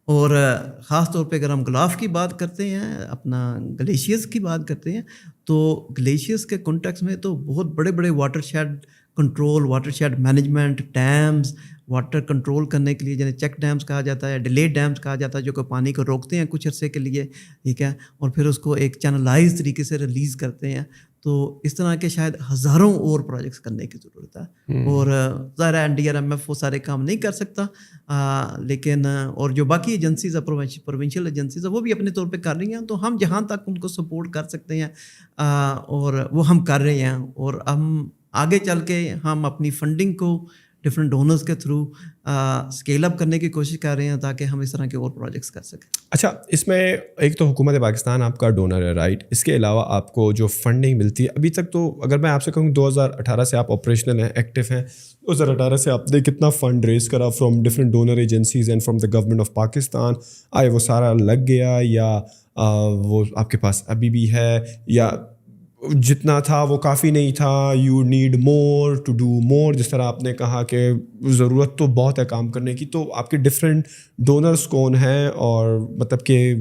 اور خاص طور پہ اگر ہم گلاف کی بات کرتے ہیں, اپنا گلیشیئرز کی بات کرتے ہیں, تو گلیشیئرز کے کانٹیکس میں تو بہت بڑے بڑے watershed control watershed management dams water control کرنے کے لیے جنہیں چیک ڈیمز کہا جاتا ہے ڈیلیڈ ڈیمز کہا جاتا ہے جو کہ پانی کو روکتے ہیں کچھ عرصے کے لیے ٹھیک ہے اور پھر اس کو ایک چینلائز طریقے سے ریلیز کرتے ہیں. تو اس طرح کے شاید ہزاروں اور پروجیکٹس کرنے کی ضرورت ہے اور ظاہر ہے NDRMF وہ سارے کام نہیں کر سکتا لیکن اور جو باقی ایجنسیز ہیں پروونشل ایجنسیز ہیں وہ بھی اپنے طور پہ کر رہی ہیں تو ہم جہاں تک ان کو سپورٹ کر سکتے ہیں اور وہ ہم کر رہے ہیں اور ہم آگے چل کے ہم اپنی فنڈنگ کو ڈفرینٹ ڈونرز کے تھرو اسکیل اپ کرنے کی کوشش کر رہے ہیں تاکہ ہم اس طرح کے اور پروجیکٹس کر سکیں. اچھا اس میں ایک تو حکومت پاکستان آپ کا ڈونر ہے رائٹ, اس کے علاوہ آپ کو جو فنڈنگ ملتی ہے ابھی تک تو اگر میں آپ سے کہوں 2018 سے آپ آپریشنل ہیں ایکٹیو ہیں 2018 سے آپ نے کتنا فنڈ ریز کرا from different donor agencies and from the government of Pakistan, آئے وہ سارا لگ گیا یا وہ آپ کے پاس ابھی بھی ہے یا جتنا تھا وہ کافی نہیں تھا, you need more to do more, جس طرح آپ نے کہا کہ ضرورت تو بہت ہے کام کرنے کی, تو آپ کے ڈفرینٹ ڈونرز کون ہیں اور مطلب کہ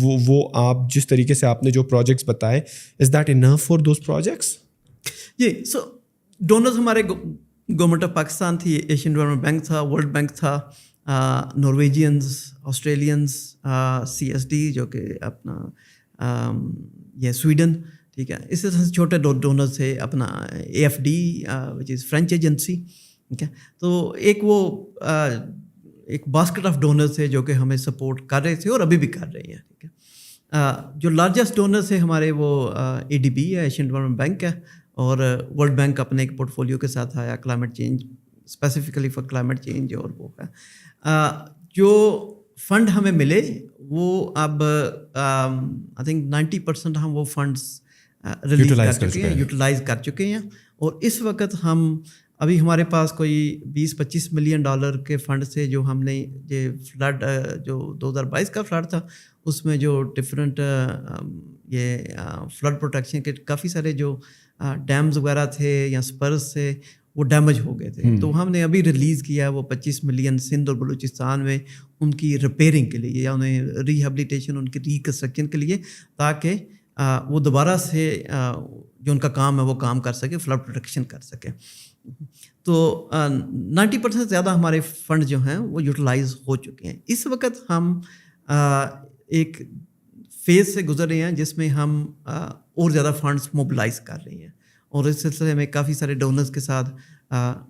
وہ آپ جس طریقے سے آپ نے جو پروجیکٹس بتائے is that enough for those projects? جی سو ڈونرز ہمارے گورنمنٹ آف پاکستان تھی, ایشین ڈیولپمنٹ بینک تھا, ورلڈ بینک تھا, نارویجینز, آسٹریلینز, CSD جو کہ اپنا یہ سویڈن ٹھیک ہے, اس طرح سے چھوٹے ڈونرز تھے اپنا AFD وچ از فرینچ ایجنسی ٹھیک ہے. تو ایک وہ ایک باسکٹ آف ڈونرز تھے جو کہ ہمیں سپورٹ کر رہے تھے اور ابھی بھی کر رہے ہیں ٹھیک ہے. جو لارجسٹ ڈونرز تھے ہمارے وہ ADB ہے, ایشین ڈیولپمنٹ بینک ہے, اور ورلڈ بینک اپنے ایک پورٹ فولیو کے ساتھ آیا climate change specifically for climate change, اور وہ ہے جو فنڈ ہمیں ملے وہ اب آئی تھنک 90% ہم وہ فنڈس ریلیز یوٹیلائز کر چکے ہیں اور اس وقت ہم ابھی ہمارے پاس کوئی $20-25 ملین کے فنڈ تھے جو ہم نے یہ فلڈ جو 2022 کا فلڈ تھا اس میں جو ڈفرینٹ یہ فلڈ پروٹیکشن کے کافی سارے جو ڈیمز وغیرہ تھے یا سپرز تھے وہ ڈیمیج ہو گئے تھے, تو ہم نے ابھی ریلیز کیا وہ 25 ملین سندھ اور بلوچستان میں ان کی ریپیئرنگ کے لیے یا انہیں ریہیبلیٹیشن ان کی ریکنسٹرکشن کے لیے تاکہ وہ دوبارہ سے جو ان کا کام ہے وہ کام کر سکے, فلڈ پروٹیکشن کر سکے. تو 90% سے زیادہ ہمارے فنڈ جو ہیں وہ یوٹیلائز ہو چکے ہیں. اس وقت ہم ایک فیز سے گزر رہے ہیں جس میں ہم اور زیادہ فنڈس موبلائز کر رہے ہیں اور اس سلسلے میں کافی سارے ڈونرز کے ساتھ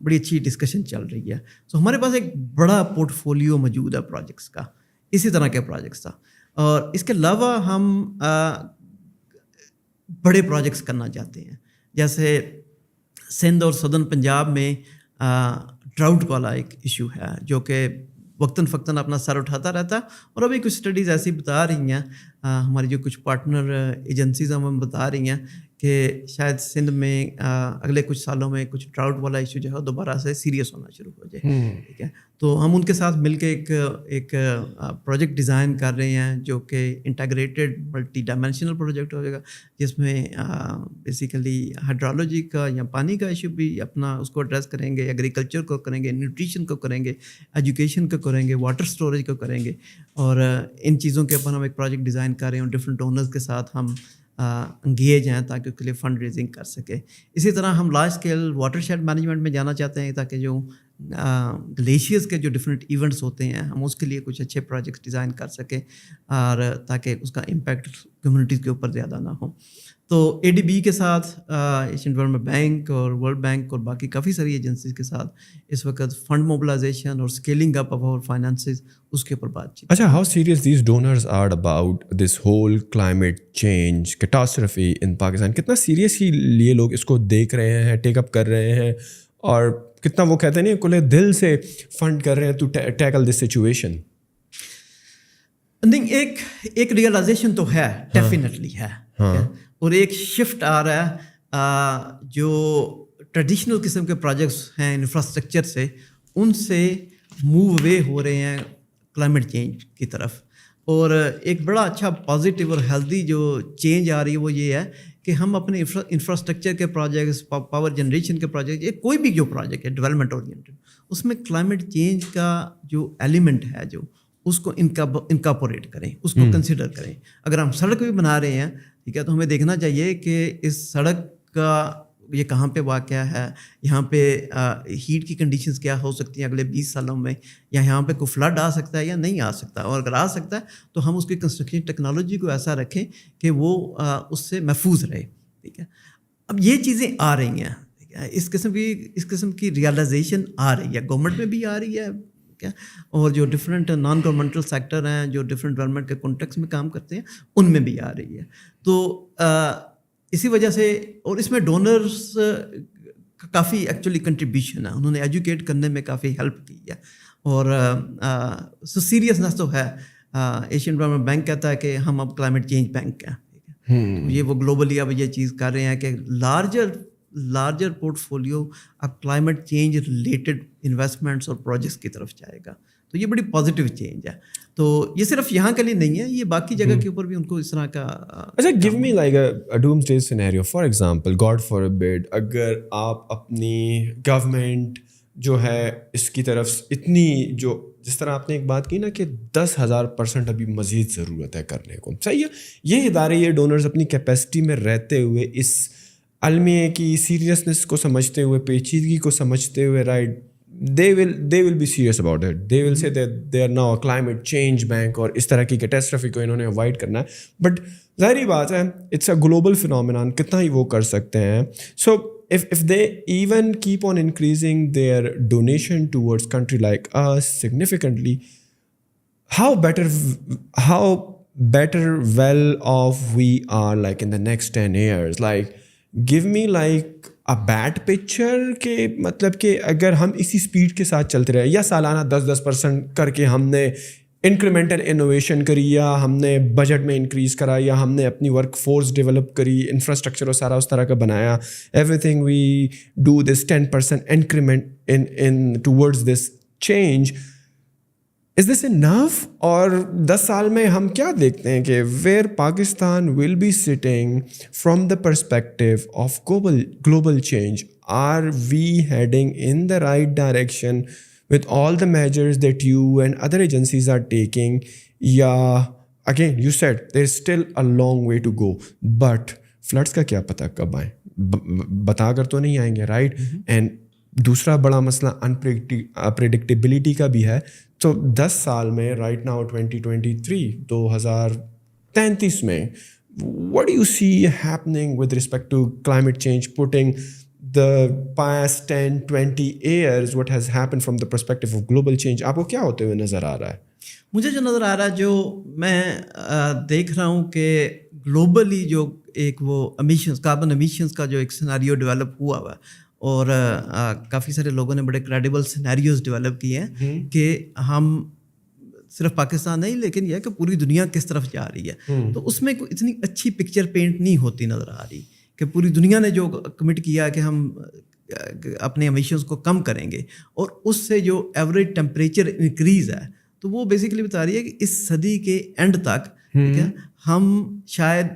بڑی اچھی ڈسکشن چل رہی ہے. تو ہمارے پاس ایک بڑا پورٹ فولیو موجود ہے پروجیکٹس کا, اسی طرح کے پروجیکٹس کا, اور اس کے علاوہ ہم بڑے پروجیکٹس کرنا چاہتے ہیں. جیسے سندھ اور سدرن پنجاب میں ڈراؤٹ والا ایک ایشو ہے جو کہ وقتاً فوقتاً اپنا سر اٹھاتا رہتا ہے, اور ابھی کچھ اسٹڈیز ایسی بتا رہی ہیں ہماری جو کچھ پارٹنر ایجنسیز ہیں وہ بتا رہی ہیں کہ شاید سندھ میں اگلے کچھ سالوں میں کچھ ڈراؤٹ والا ایشو جو ہے دوبارہ سے سیریس ہونا شروع ہو جائے ٹھیک ہے. تو ہم ان کے ساتھ مل کے ایک پروجیکٹ ڈیزائن کر رہے ہیں جو کہ انٹیگریٹڈ ملٹی ڈائمینشنل پروجیکٹ ہو جائے گا, جس میں بیسیکلی ہائیڈرالوجی کا یا پانی کا ایشو بھی اپنا اس کو ایڈریس کریں گے, ایگریکلچر کو کریں گے, نیوٹریشن کو کریں گے, ایجوکیشن کو کریں گے, واٹر اسٹوریج کو کریں گے, اور ان چیزوں کے اوپر ہم ایک پروجیکٹ ڈیزائن کر رہے ہیں اور ڈفرینٹ ڈونرز کے ساتھ ہم انگیج ہیں تاکہ اس کے لیے فنڈ ریزنگ کر سکے. اسی طرح ہم large scale watershed management میں جانا چاہتے ہیں تاکہ جو گلیشیئرس کے جو ڈفرینٹ ایونٹس ہوتے ہیں ہم اس کے لیے کچھ اچھے پروجیکٹس ڈیزائن کر سکیں اور تاکہ اس کا امپیکٹ کمیونٹیز کے اوپر زیادہ نہ ہو. تو ADB کے ساتھ ایشین ڈیولپمنٹ بینک اور ورلڈ بینک اور باقی کافی ساری ایجنسیز کے ساتھ اس وقت فنڈ موبلائزیشن اور scaling up of our finances اس کے اوپر بات چیت. اچھا, how serious these donors are about this whole climate change catastrophe in Pakistan? کتنا سیریسلی یہ لوگ اس کو دیکھ رہے ہیں, ٹیک اپ کر رہے ہیں, اور کتنا وہ کہتے ہیں کھلے دل سے فنڈ کر رہے ہیں ٹو ٹیکل دس سچویشن؟ ایک ریئلائزیشن تو ہے, ڈیفینیٹلی ہے, اور ایک شفٹ آ رہا ہے جو ٹریڈیشنل قسم کے پروجیکٹس ہیں انفراسٹرکچر سے, ان سے موو اوے ہو رہے ہیں کلائمیٹ چینج کی طرف. اور ایک بڑا اچھا پازیٹیو اور ہیلدی جو چینج آ رہی ہے وہ یہ ہے کہ ہم اپنے انفراسٹرکچر کے پروجیکٹس, پاور جنریشن کے پروجیکٹ, یا کوئی بھی جو پروجیکٹ ہے ڈیولپمنٹ اورینٹڈ, اس میں کلائمیٹ چینج کا جو ایلیمنٹ ہے جو اس کو انکاپوریٹ کریں, اس کو کنسیڈر کریں. اگر ہم سڑک بھی بنا رہے ہیں ٹھیک ہے, تو ہمیں دیکھنا چاہیے کہ اس سڑک کا یہ کہاں پہ واقع ہے, یہاں پہ ہیٹ کی کنڈیشنز کیا ہو سکتی ہیں اگلے 20 سالوں میں, یا یہاں پہ کوئی فلڈ آ سکتا ہے یا نہیں آ سکتا, اور اگر آ سکتا ہے تو ہم اس کی کنسٹرکشن ٹیکنالوجی کو ایسا رکھیں کہ وہ اس سے محفوظ رہے. ٹھیک ہے, اب یہ چیزیں آ رہی ہیں, اس قسم کی ریئلائزیشن آ رہی ہے, گورنمنٹ میں بھی آ رہی ہے, اور جو ڈفرینٹ نان گورنمنٹل سیکٹر ہیں جو ڈفرینٹ ڈیولپمنٹ کے کانٹیکس میں کام کرتے ہیں ان میں بھی آ رہی ہے. تو اسی وجہ سے, اور اس میں ڈونرز کا کافی ایکچولی کنٹریبیوشن ہے, انہوں نے ایجوکیٹ کرنے میں کافی ہیلپ کی ہے, اور سیریسنس تو ہے. ایشین ڈیولپمنٹ بینک کہتا ہے کہ ہم اب کلائمیٹ چینج بینک ہیں, یہ وہ گلوبلی اب یہ چیز کر رہے ہیں کہ لارجر پورٹ فولیو اب کلائمیٹ چینج ریلیٹڈ انویسٹمنٹس اور پروجیکٹس کی طرف جائے گا. تو یہ بڑی پازیٹیو چینج ہے. تو یہ صرف یہاں کے لیے نہیں ہے, یہ باقی جگہ کے اوپر بھی ان کو اس طرح کا. اچھا, give me like a doomsday scenario, for example, God forbid, اگر آپ اپنی گورنمنٹ جو ہے اس کی طرف اتنی, جو جس طرح آپ نے ایک بات کی نا کہ 10,000% ابھی مزید ضرورت ہے کرنے کو, صحیح ہے, یہ ادارے, یہ ڈونرز اپنی کیپیسٹی میں رہتے ہوئے, اس المیہ کی سیریسنس کو سمجھتے ہوئے, پیچیدگی کو سمجھتے ہوئے, right, they will be serious about it. They will say that they are now a climate change bank, اور اس طرح کی کیٹاسٹرافی کو انہوں نے اوائڈ کرنا ہے. بٹ ظاہری بات ہے, اٹس اے گلوبل فینومینان, کتنا ہی وہ کر سکتے ہیں. سو if they even keep on increasing their donation towards country like us significantly, how better well off we are like in the next 10 years. Like give me like a bad picture کہ مطلب کہ اگر ہم اسی speed کے ساتھ چلتے رہے, یا سالانہ 10% کر کے ہم نے انکریمنٹل انوویشن کری, یا ہم نے بجٹ میں انکریز کرا, یا ہم نے اپنی ورک فورس ڈیولپ کری, انفراسٹرکچر اور سارا اس طرح کا بنایا, everything we do this 10% increment in towards this change, is this enough? اور 10 سال میں ہم کیا دیکھتے ہیں کہ where Pakistan will be sitting from the perspective of global change, are we heading in the right direction with all the measures that you and other agencies are taking, یا again you said there's still a long way to go, but floods کا کیا پتہ کب آئیں, بتا کر تو نہیں آئیں گے, رائٹ. اینڈ دوسرا بڑا مسئلہ انپریڈکٹیبلٹی کا بھی ہے. تو 10 سال میں رائٹ ناؤ 2033 میں what do you see happening with respect to climate change, putting the past 10-20 years, what has happened from the perspective of global change? آپ کو کیا ہوتے ہوئے نظر آ رہا ہے؟ مجھے جو نظر آ رہا ہے, جو میں دیکھ رہا ہوں کہ گلوبلی جو ایک وہ امیشنز, کاربن امیشنز کا جو ایک سیناریو ڈیولپ ہوا ہے, اور کافی سارے لوگوں نے بڑے کریڈیبل سیناریوز ڈیولپ کیے ہیں کہ ہم صرف پاکستان نہیں, لیکن یہ کہ پوری دنیا کس طرف جا رہی ہے. تو اس میں کوئی اتنی اچھی پکچر پینٹ نہیں ہوتی نظر آ رہی کہ پوری دنیا نے جو کمٹ کیا کہ ہم اپنے امیشنز کو کم کریں گے, اور اس سے جو ایوریج ٹیمپریچر انکریز ہے, تو وہ بیسیکلی بتا رہی ہے کہ اس صدی کے اینڈ تک, ٹھیک ہے, ہم شاید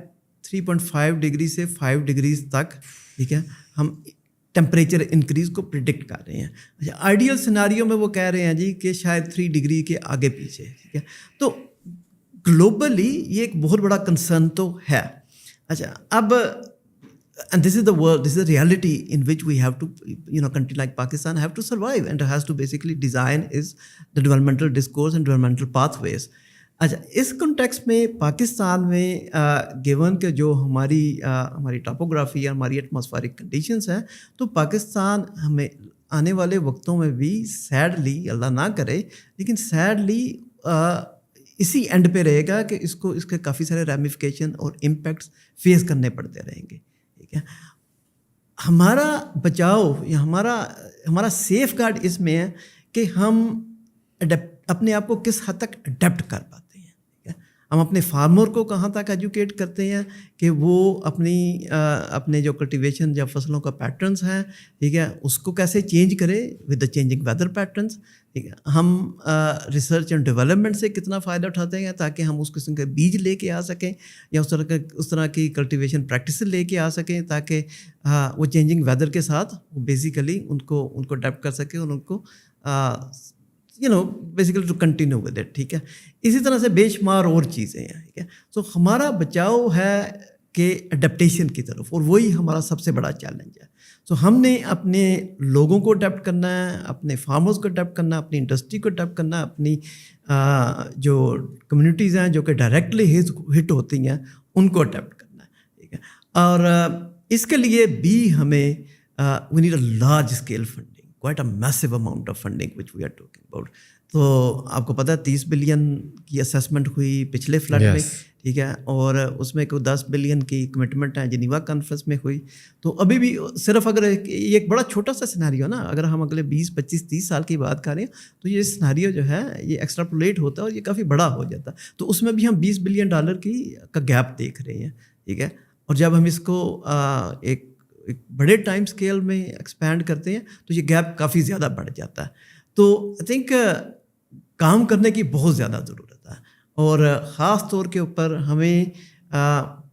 3.5 ڈگری سے 5 ڈگریز تک, ٹھیک ہے, ہم ٹیمپریچر انکریز کو پریڈکٹ کر رہے ہیں. اچھا, آئیڈیل سیناریو میں وہ کہہ رہے ہیں جی کہ شاید 3 ڈگری کے آگے پیچھے, ٹھیک ہے. تو گلوبلی یہ ایک بہت بڑا کنسرن تو ہے. اچھا, اب and this is the world, this is the reality in which we have to, country like Pakistan have to survive, and has to basically design is the developmental discourse and developmental pathways. اچھا, اس context میں پاکستان میں given کہ جو ہماری ٹاپوگرافی یا ہماری atmospheric conditions ہیں, تو پاکستان ہمیں آنے والے وقتوں میں بھی سیڈلی, اللہ نہ کرے لیکن سیڈلی اسی اینڈ پہ رہے گا کہ اس کے کافی سارے ریمیفیکیشن اور امپیکٹس فیس کرنے پڑتے رہیں گے. ٹھیک ہے, ہمارا بچاؤ یا ہمارا سیف گارڈ اس میں ہے کہ ہم اپنے آپ کو کس حد تک اڈیپٹ کر پاتے ہیں. ٹھیک ہے, ہم اپنے فارمر کو کہاں تک ایجوکیٹ کرتے ہیں کہ وہ اپنے جو کلٹیویشن یا فصلوں کا پیٹرنس ہیں, ٹھیک ہے, اس کو کیسے چینج کرے with the changing weather patterns. ٹھیک ہے, ہم ریسرچ اینڈ ڈیولپمنٹ سے کتنا فائدہ اٹھاتے ہیں تاکہ ہم اس قسم کے بیج لے کے آ سکیں, یا اس طرح کی کلٹیویشن پریکٹسز لے کے آ سکیں تاکہ وہ چینجنگ ویدر کے ساتھ بیسیکلی ان کو اڈیپٹ کر سکیں, اور ان کو basically to continue with it. ٹھیک ہے, اسی طرح سے بے شمار اور چیزیں ہیں. ٹھیک ہے, سو ہمارا بچاؤ ہے کے اڈیپٹیشن کی طرف، اور وہی ہمارا سب سے بڑا چیلنج ہے. سو ہم نے اپنے لوگوں کو اڈیپٹ کرنا ہے، اپنے فارمرز کو اڈیپٹ کرنا ہے، اپنی انڈسٹری کو اڈیپٹ کرنا ہے، اپنی جو کمیونٹیز ہیں جو کہ ڈائریکٹلی ہٹ ہوتی ہیں ان کو اڈیپٹ کرنا ہے. ٹھیک ہے، اور اس کے لیے بھی ہمیں we need a large scale funding, quite a massive amount of funding which we are talking about. تو آپ کو پتہ ہے 30 بلین کی اسیسمنٹ ہوئی پچھلے فلڈ میں. ٹھیک ہے، اور اس میں کوئی 10 بلین کی کمٹمنٹ ہے جنیوا کانفرنس میں ہوئی. تو ابھی بھی صرف اگر یہ ایک بڑا چھوٹا سا سیناریو نا، اگر ہم اگلے 20 25 30 سال کی بات کریں تو یہ سیناریو جو ہے یہ ایکسٹراپولیٹ ہوتا ہے اور یہ کافی بڑا ہو جاتا ہے. تو اس میں بھی ہم $20 بلین کا گیپ دیکھ رہے ہیں. ٹھیک ہے، اور جب ہم اس کو ایک بڑے ٹائم اسکیل میں ایکسپینڈ کرتے ہیں تو یہ گیپ کافی زیادہ بڑھ جاتا ہے. تو آئی تھنک کام کرنے کی بہت زیادہ ضرورت ہے، اور خاص طور کے اوپر ہمیں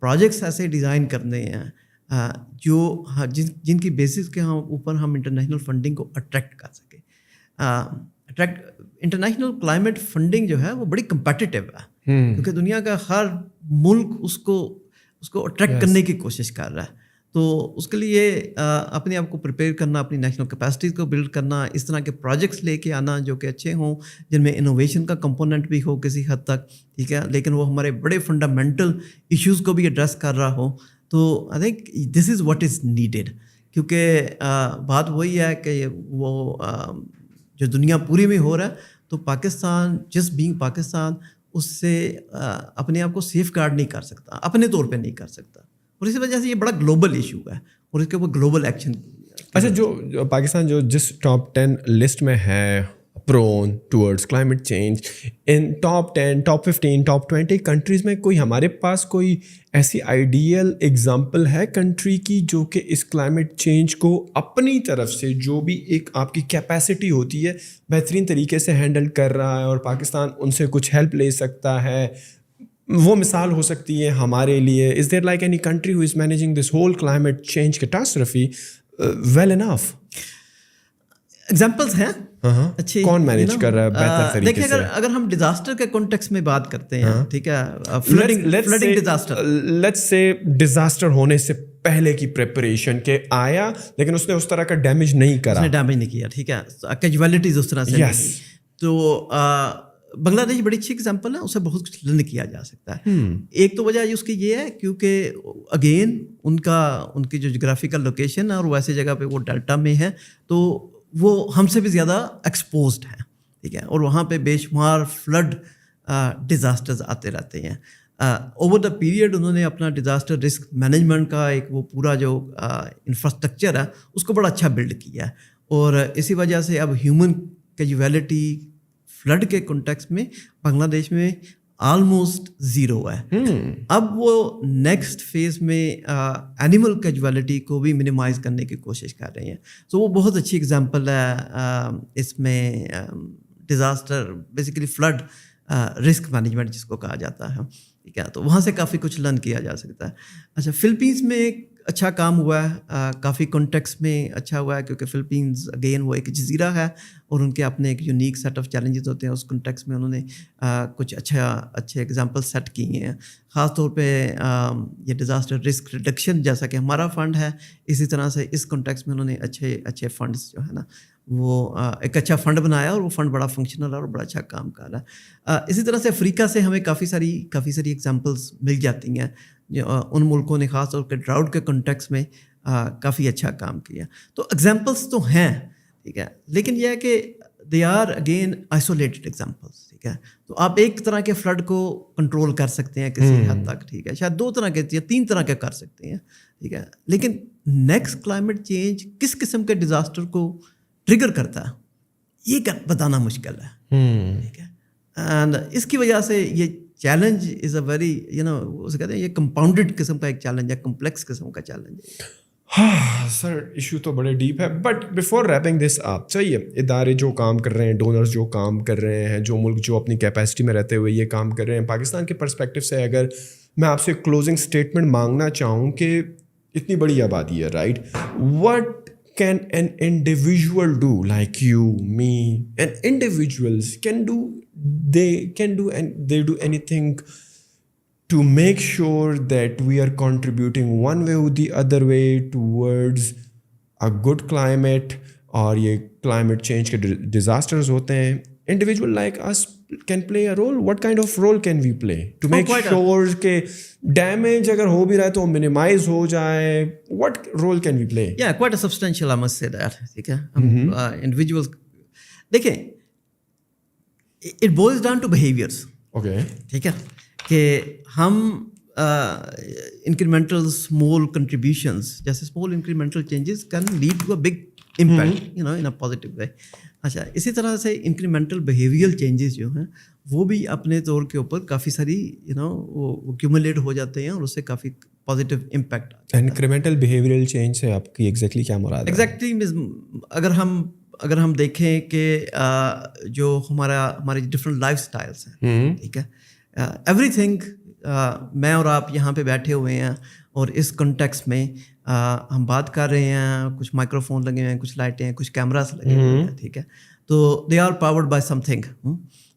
پروجیکٹس ایسے ڈیزائن کرنے ہیں جو جن کی بیسس کے اوپر ہم انٹرنیشنل فنڈنگ کو اٹریکٹ کر سکیں. انٹرنیشنل کلائمیٹ فنڈنگ جو ہے وہ بڑی کمپیٹیٹیو ہے، کیونکہ دنیا کا ہر ملک اس کو اٹریکٹ کرنے کی کوشش کر رہا ہے. تو اس کے لیے اپنے آپ کو پریپیئر کرنا، اپنی نیشنل کیپیسٹیز کو بلڈ کرنا، اس طرح کے پروجیکٹس لے کے آنا جو کہ اچھے ہوں، جن میں انوویشن کا کمپوننٹ بھی ہو کسی حد تک. ٹھیک ہے، لیکن وہ ہمارے بڑے فنڈامنٹل ایشوز کو بھی ایڈریس کر رہا ہو. تو آئی think this is what is needed, کیونکہ بات وہی ہے کہ وہ جو دنیا پوری میں ہو رہا ہے تو پاکستان جسٹ بینگ پاکستان اس سے اپنے آپ کو سیف گارڈ نہیں کر سکتا، اپنے طور پہ نہیں کر سکتا، اور اسی وجہ سے یہ بڑا گلوبل ایشو ہے اور اس کے اوپر گلوبل ایکشن. اچھا، جو پاکستان جو جس ٹاپ 10 لسٹ میں ہے prone towards climate change, in top 10, top 15, top 20 countries میں کوئی ہمارے پاس کوئی ایسی آئیڈیل ایگزامپل ہے کنٹری کی جو کہ اس کلائمیٹ چینج کو اپنی طرف سے جو بھی ایک آپ کی کیپیسٹی ہوتی ہے بہترین طریقے سے ہینڈل کر رہا ہے اور پاکستان ان سے کچھ ہیلپ لے سکتا ہے؟ وہ مثال ہو سکتی ہے ہمارے لیے. Is there like any country who is managing this whole climate change catastrophe well enough? Examples ہیں اچھی. کون مینیج کر رہا ہے بہتر طریقے سے؟ دیکھیں، اگر ہم ڈیزاسٹر کے کانٹیکسٹ میں بات کرتے ہیں، ٹھیک ہے، flooding disaster, let's say disaster ہونے سے پہلے کی پریپریشن کے آیا لیکن اس نے اس طرح کا ڈیمیج نہیں کرا، اس نے ڈیمیج نہیں کیا. ٹھیک ہے، کیجویلٹیز اس طرح سے نہیں. تو بنگلہ دیش بڑی اچھی ایگزامپل ہے، اسے بہت کچھ لرن کیا جا سکتا ہے. ایک تو وجہ اس کی یہ ہے کیونکہ اگین ان کی جو جغرافیکل لوکیشن ہے اور ویسے جگہ پہ وہ ڈیلٹا میں ہے تو وہ ہم سے بھی زیادہ ایکسپوزڈ ہیں. ٹھیک ہے، اور وہاں پہ بے شمار فلڈ ڈیزاسٹرز آتے رہتے ہیں. اوور دا پیریڈ انہوں نے اپنا ڈیزاسٹر رسک مینجمنٹ کا ایک وہ پورا جو انفراسٹرکچر ہے اس کو بڑا اچھا بلڈ کیا ہے، اور اسی وجہ سے اب ہیومن کیجویلٹی فلڈ کے کنٹیکسٹ میں بنگلہ دیش میں آلموسٹ زیرو ہے. اب وہ نیکسٹ فیز میں اینیمل کیجویلٹی کو بھی منیمائز کرنے کی کوشش کر رہے ہیں. تو وہ بہت اچھی اگزامپل ہے اس میں disaster basically flood risk management جس کو کہا جاتا ہے. ٹھیک ہے، تو وہاں سے کافی کچھ لرن کیا جا سکتا ہے. اچھا، فلپینس میں اچھا کام ہوا ہے، کافی کانٹیکسٹ میں اچھا ہوا ہے کیونکہ فلپینز اگین وہ ایک جزیرہ ہے اور ان کے اپنے ایک یونیک سیٹ آف چیلنجز ہوتے ہیں. اس کانٹیکسٹ میں انہوں نے کچھ اچھے ایگزامپل سیٹ کیے ہیں. خاص طور پہ یہ ڈیزاسٹر رسک ریڈکشن جیسا کہ ہمارا فنڈ ہے، اسی طرح سے اس کانٹیکسٹ میں انہوں نے اچھے فنڈس جو ہے نا وہ ایک اچھا فنڈ بنایا اور وہ فنڈ بڑا فنکشنل اور بڑا اچھا کام کر رہا ہے. اسی طرح سے افریقہ سے ہمیں کافی ساری ایگزامپلس مل جاتی ہیں. ان ملکوں نے خاص طور پہ ڈراؤٹ کے کنٹیکس میں کافی اچھا کام کیا. تو ایگزامپلس تو ہیں، ٹھیک ہے، لیکن یہ ہے کہ they are again isolated examples. ٹھیک ہے، تو آپ ایک طرح کے فلڈ کو کنٹرول کر سکتے ہیں کسی حد تک. ٹھیک ہے، شاید 2 طرح کے یا 3 طرح کے کر سکتے ہیں. ٹھیک ہے، لیکن نیکسٹ کلائمیٹ چینج کس قسم کے ڈیزاسٹر کو ٹریگر کرتا ہے یہ بتانا مشکل ہے. ٹھیک ہے، اینڈ اس کی وجہ سے یہ چیلنج از اے ویری اسے کہتے ہیں یہ کمپاؤنڈڈ قسم کا ایک چیلنج ہے، کمپلیکس قسم کا چیلنج ہے. ہاں سر، ایشو تو بڑے ڈیپ ہے. بٹ بفور ریپنگ دس آپ چاہیے ادارے جو کام کر رہے ہیں، ڈونرز جو کام کر رہے ہیں، جو ملک جو اپنی کیپیسٹی میں رہتے ہوئے یہ کام کر رہے ہیں، پاکستان کے پرسپیکٹو سے اگر میں آپ سے کلوزنگ اسٹیٹمنٹ مانگنا چاہوں کہ اتنی بڑی آبادی ہے، right, what can an individual do, like you, me, and individuals can do anything to make sure that we are contributing one way or the other way towards a good climate, اور یہ climate change کے disasters ہوتے ہیں, individual like us can play a role. What kind of role can we play to make sure کہ damage اگر ہو بھی رہا ہے تو minimize ہو جائے? What role can we play? Yeah, quite a substantial, I must say that. ٹھیک ہے, individuals دیکھیں, it boils down to behaviors. Okay. ٹھیک ہے, کہ ہم incremental small contributions, جیسے small incremental changes can lead to a big impact, you know, in a positive way. اچھا, اسی طرح سے انکریمنٹل بیہیویئر چینجز جو ہیں وہ بھی اپنے طور کے اوپر کافی ساری یو نو وہ ایکیومولیٹ ہو جاتے ہیں اور اس سے کافی پازیٹیو امپیکٹ آتا ہے. انکریمنٹل بیہیویئرل چینج سے آپ کی ایگزیکٹلی کیا مراد ہے؟ ایگزیکٹلی اگر ہم دیکھیں کہ جو ہمارے ڈفرینٹ لائف اسٹائلس ہیں, ٹھیک ہے, ایوری تھنگ, میں اور آپ یہاں پہ بیٹھے ہوئے ہیں اور اس کنٹیکس میں ہم بات کر رہے ہیں, کچھ مائکرو فون لگے ہوئے ہیں, کچھ لائٹیں ہیں, کچھ کیمراز لگے ہوئے ہیں, ٹھیک ہے, تو they are powered by something.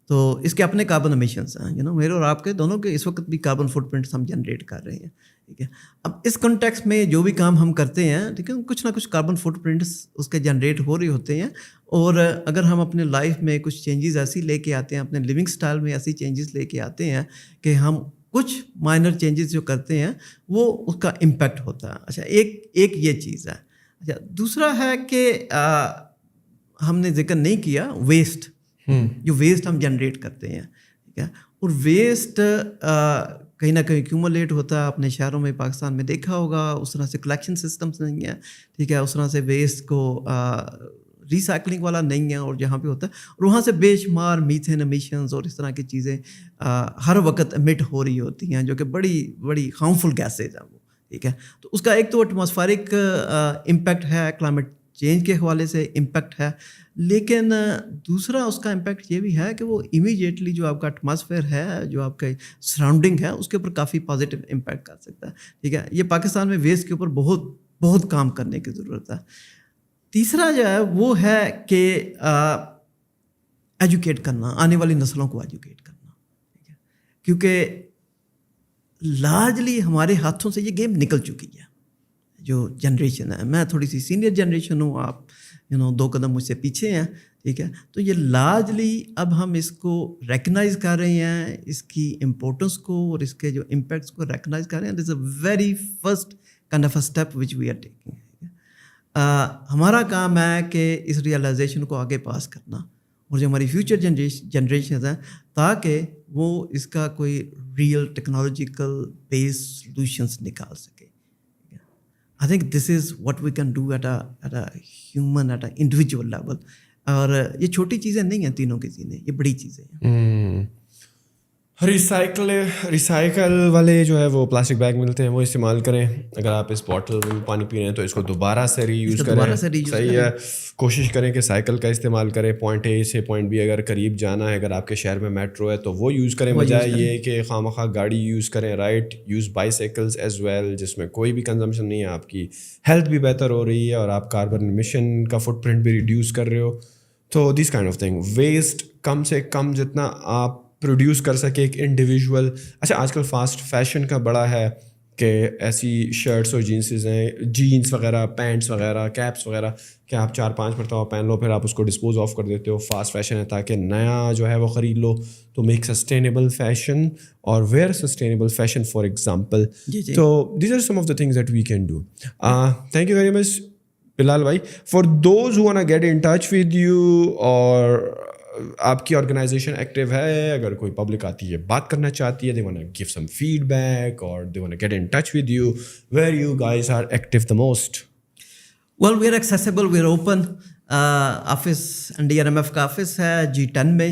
تو اس کے اپنے کاربن امیشنس ہیں, یو نو, میرے اور آپ کے دونوں کے اس وقت بھی کاربن فٹ پرنٹس ہم جنریٹ کر رہے ہیں, ٹھیک ہے. اب اس کنٹیکس میں جو بھی کام ہم کرتے ہیں, ٹھیک ہے, کچھ نہ کچھ کاربن فٹ پرنٹس اس کے جنریٹ ہو رہے ہوتے ہیں. اور اگر ہم اپنے لائف میں کچھ چینجز ایسی لے کے آتے ہیں, اپنے لیونگ اسٹائل میں ایسی چینجز لے کے آتے ہیں کہ ہم کچھ مائنر چینجز جو کرتے ہیں وہ اس کا امپیکٹ ہوتا ہے. اچھا, ایک یہ چیز ہے. اچھا, دوسرا ہے کہ ہم نے ذکر نہیں کیا ویسٹ, جو ویسٹ ہم جنریٹ کرتے ہیں, ٹھیک ہے, اور ویسٹ کہیں نہ کہیں ایکیومولیٹ ہوتا ہے. اپنے شہروں میں پاکستان میں دیکھا ہوگا اس طرح سے کلیکشن سسٹمس نہیں ہیں, ٹھیک ہے, اس طرح سے ویسٹ کو ریسائکلنگ والا نہیں ہے, اور جہاں پہ ہوتا ہے اور وہاں سے بے شمار میتھین امیشنز اور اس طرح کی چیزیں ہر وقت امٹ ہو رہی ہوتی ہیں جو کہ بڑی بڑی ہارمفل گیسز ہیں وہ, ٹھیک ہے. تو اس کا ایک تو ایٹماسفیرک امپیکٹ ہے, کلائمیٹ چینج کے حوالے سے امپیکٹ ہے, لیکن دوسرا اس کا امپیکٹ یہ بھی ہے کہ وہ امیڈیٹلی جو آپ کا ایٹماسفیئر ہے, جو آپ کا سراؤنڈنگ ہے, اس کے اوپر کافی پازیٹیو امپیکٹ کر سکتا ہے, ٹھیک ہے. یہ پاکستان میں ویسٹ کے اوپر بہت بہت کام کرنے کی ضرورت ہے. تیسرا جو ہے وہ ہے کہ ایجوکیٹ کرنا, آنے والی نسلوں کو ایجوکیٹ کرنا, ٹھیک ہے, کیونکہ لارجلی ہمارے ہاتھوں سے یہ گیم نکل چکی ہے. جو جنریشن ہے, میں تھوڑی سی سینئر جنریشن ہوں, آپ یو نو 2 قدم مجھ سے پیچھے ہیں, ٹھیک ہے, تو یہ لارجلی اب ہم اس کو ریکگنائز کر رہے ہیں, اس کی امپورٹنس کو اور اس کے جو امپیکٹس کو ریکگنائز کر رہے ہیں. This a very first kind of a step which we are taking. ہمارا کام ہے کہ اس ریئلائزیشن کو آگے پاس کرنا, اور جو ہماری فیوچر جنریشنز ہیں تاکہ وہ اس کا کوئی ریئل ٹیکنالوجیکل بیس سلوشنس نکال سکے. I think this is what we can do at a human, at an individual level. اور یہ چھوٹی چیزیں نہیں ہیں تینوں کی چیزیں, یہ بڑی چیزیں ہیں. ریسائکل والے جو ہے وہ پلاسٹک بیگ ملتے ہیں, وہ استعمال کریں. اگر آپ اس باٹل میں پانی پی رہے ہیں تو اس کو دوبارہ سے ری یوز کریں, صحیح ہے. کوشش کریں کہ سائیکل کا استعمال کریں. پوائنٹ اے سے پوائنٹ بی اگر قریب جانا ہے, اگر آپ کے شہر میں میٹرو ہے تو وہ یوز کریں, بجائے یہ کہ خواہ مخواہ گاڑی یوز کریں. رائٹ, یوز بائیسیکلز ایز ویل, جس میں کوئی بھی کنزمپشن نہیں ہے, آپ کی ہیلتھ بھی بہتر ہو رہی ہے اور آپ کاربن ایمیشن کا فٹ پرنٹ بھی ریڈیوس کر رہے ہو. تو this kind of thing. Waste کم سے کم جتنا آپ پروڈیوس کر سکے ایک انڈیویژول. اچھا, آج کل فاسٹ فیشن کا بڑا ہے کہ ایسی شرٹس اور جینسز ہیں, جینس وغیرہ, پینٹس وغیرہ, کیپس وغیرہ, کہ آپ 4-5 مرتبہ پہن لو, پھر آپ اس کو ڈسپوز آف کر دیتے ہو. فاسٹ فیشن ہے تاکہ نیا جو ہے وہ خرید لو. تو میک سسٹینیبل فیشن اور wear sustainable fashion, for example. تو these are some of the things that we can do. Thank you very much Bilal بھائی. For those who want to get in touch with you, اور آپ کی organization active ہے, اگر کوئی public آتی ہے بات کرنا چاہتی ہے, they want to give some feedback or they want to get in touch with you, where you guys are active the most? Well, we are accessible, we are open. Office NDRMF کا office ہے G10 میں,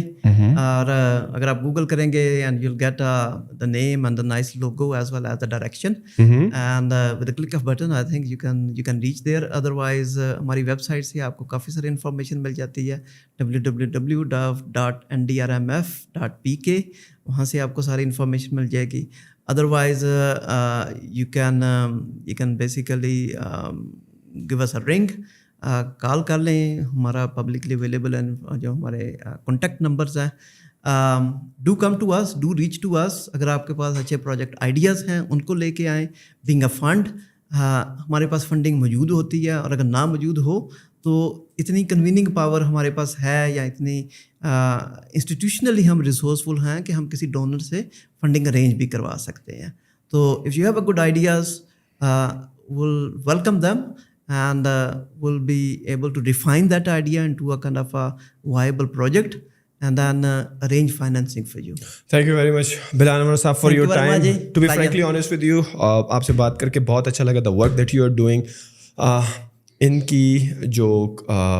اور اگر آپ Google کریں گے and you'll get the name and the nice logo as well as the direction, and with a click of button I think you can reach there. Otherwise ہماری web site سے آپ کو کافی ساری انفارمیشن مل جاتی ہے, www.ndramf.pk, وہاں سے آپ کو ساری انفارمیشن مل جائے گی. Otherwise you can basically give us a ring, کال کر لیں. ہمارا پبلکلی اویلیبل ہیں جو ہمارے کانٹیکٹ نمبرز ہیں, do come to us, do reach to us. اگر آپ کے پاس اچھے پروجیکٹ آئیڈیاز ہیں ان کو لے کے آئیں. بینگ اے فنڈ, ہمارے پاس فنڈنگ موجود ہوتی ہے, اور اگر نہ موجود ہو تو اتنی کنویننگ پاور ہمارے پاس ہے, یا اتنی انسٹیٹیوشنلی ہم ریسورسفل ہیں کہ ہم کسی ڈونر سے فنڈنگ ارینج بھی کروا سکتے ہیں. تو if you have a good ideas, will welcome them and will be able to refine that idea into a kind of a viable project and then arrange financing for you. Thank you very much Bilal Anwar Saab for your time. To be frankly honest with you, آپ سے بات کر کے بہت اچھا لگا. the work that you are doing, ان کی جو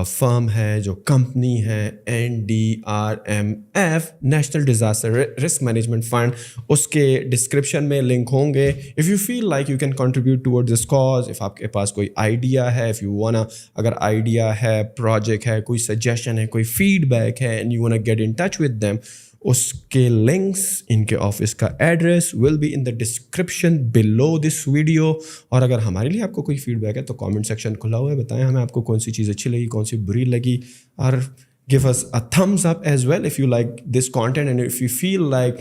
فرم ہے, جو کمپنی ہے NDRMF national disaster risk management fund, اس کے ڈسکرپشن میں لنک ہوں گے. If you feel like you can contribute toward this cause, if آپ کے پاس کوئی آئیڈیا ہے, اف یو وانا, اگر آئیڈیا ہے, پروجیکٹ ہے, کوئی سجیشن ہے, کوئی فیڈ بیک ہے, and you wanna get in touch with them, اس کے لنکس, ان کے آفس کا address will be in the description below this video. اور اگر ہمارے لیے آپ کو کوئی فیڈ بیک ہے تو کامنٹ سیکشن کھلا ہوا ہے, بتائیں ہمیں آپ کو کون سی چیز اچھی لگی, کون سی بری لگی, اور give us a thumbs up as well if you like this content, and if you feel like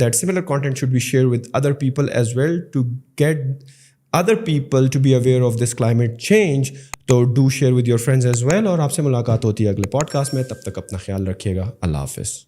that similar content should be shared with other people as well to get other people to be aware of this climate change. تو do share with your friends as well. اور آپ سے ملاقات ہوتی ہے اگلے pod cost میں. تب تک اپنا خیال رکھیے گا. اللہ حافظ.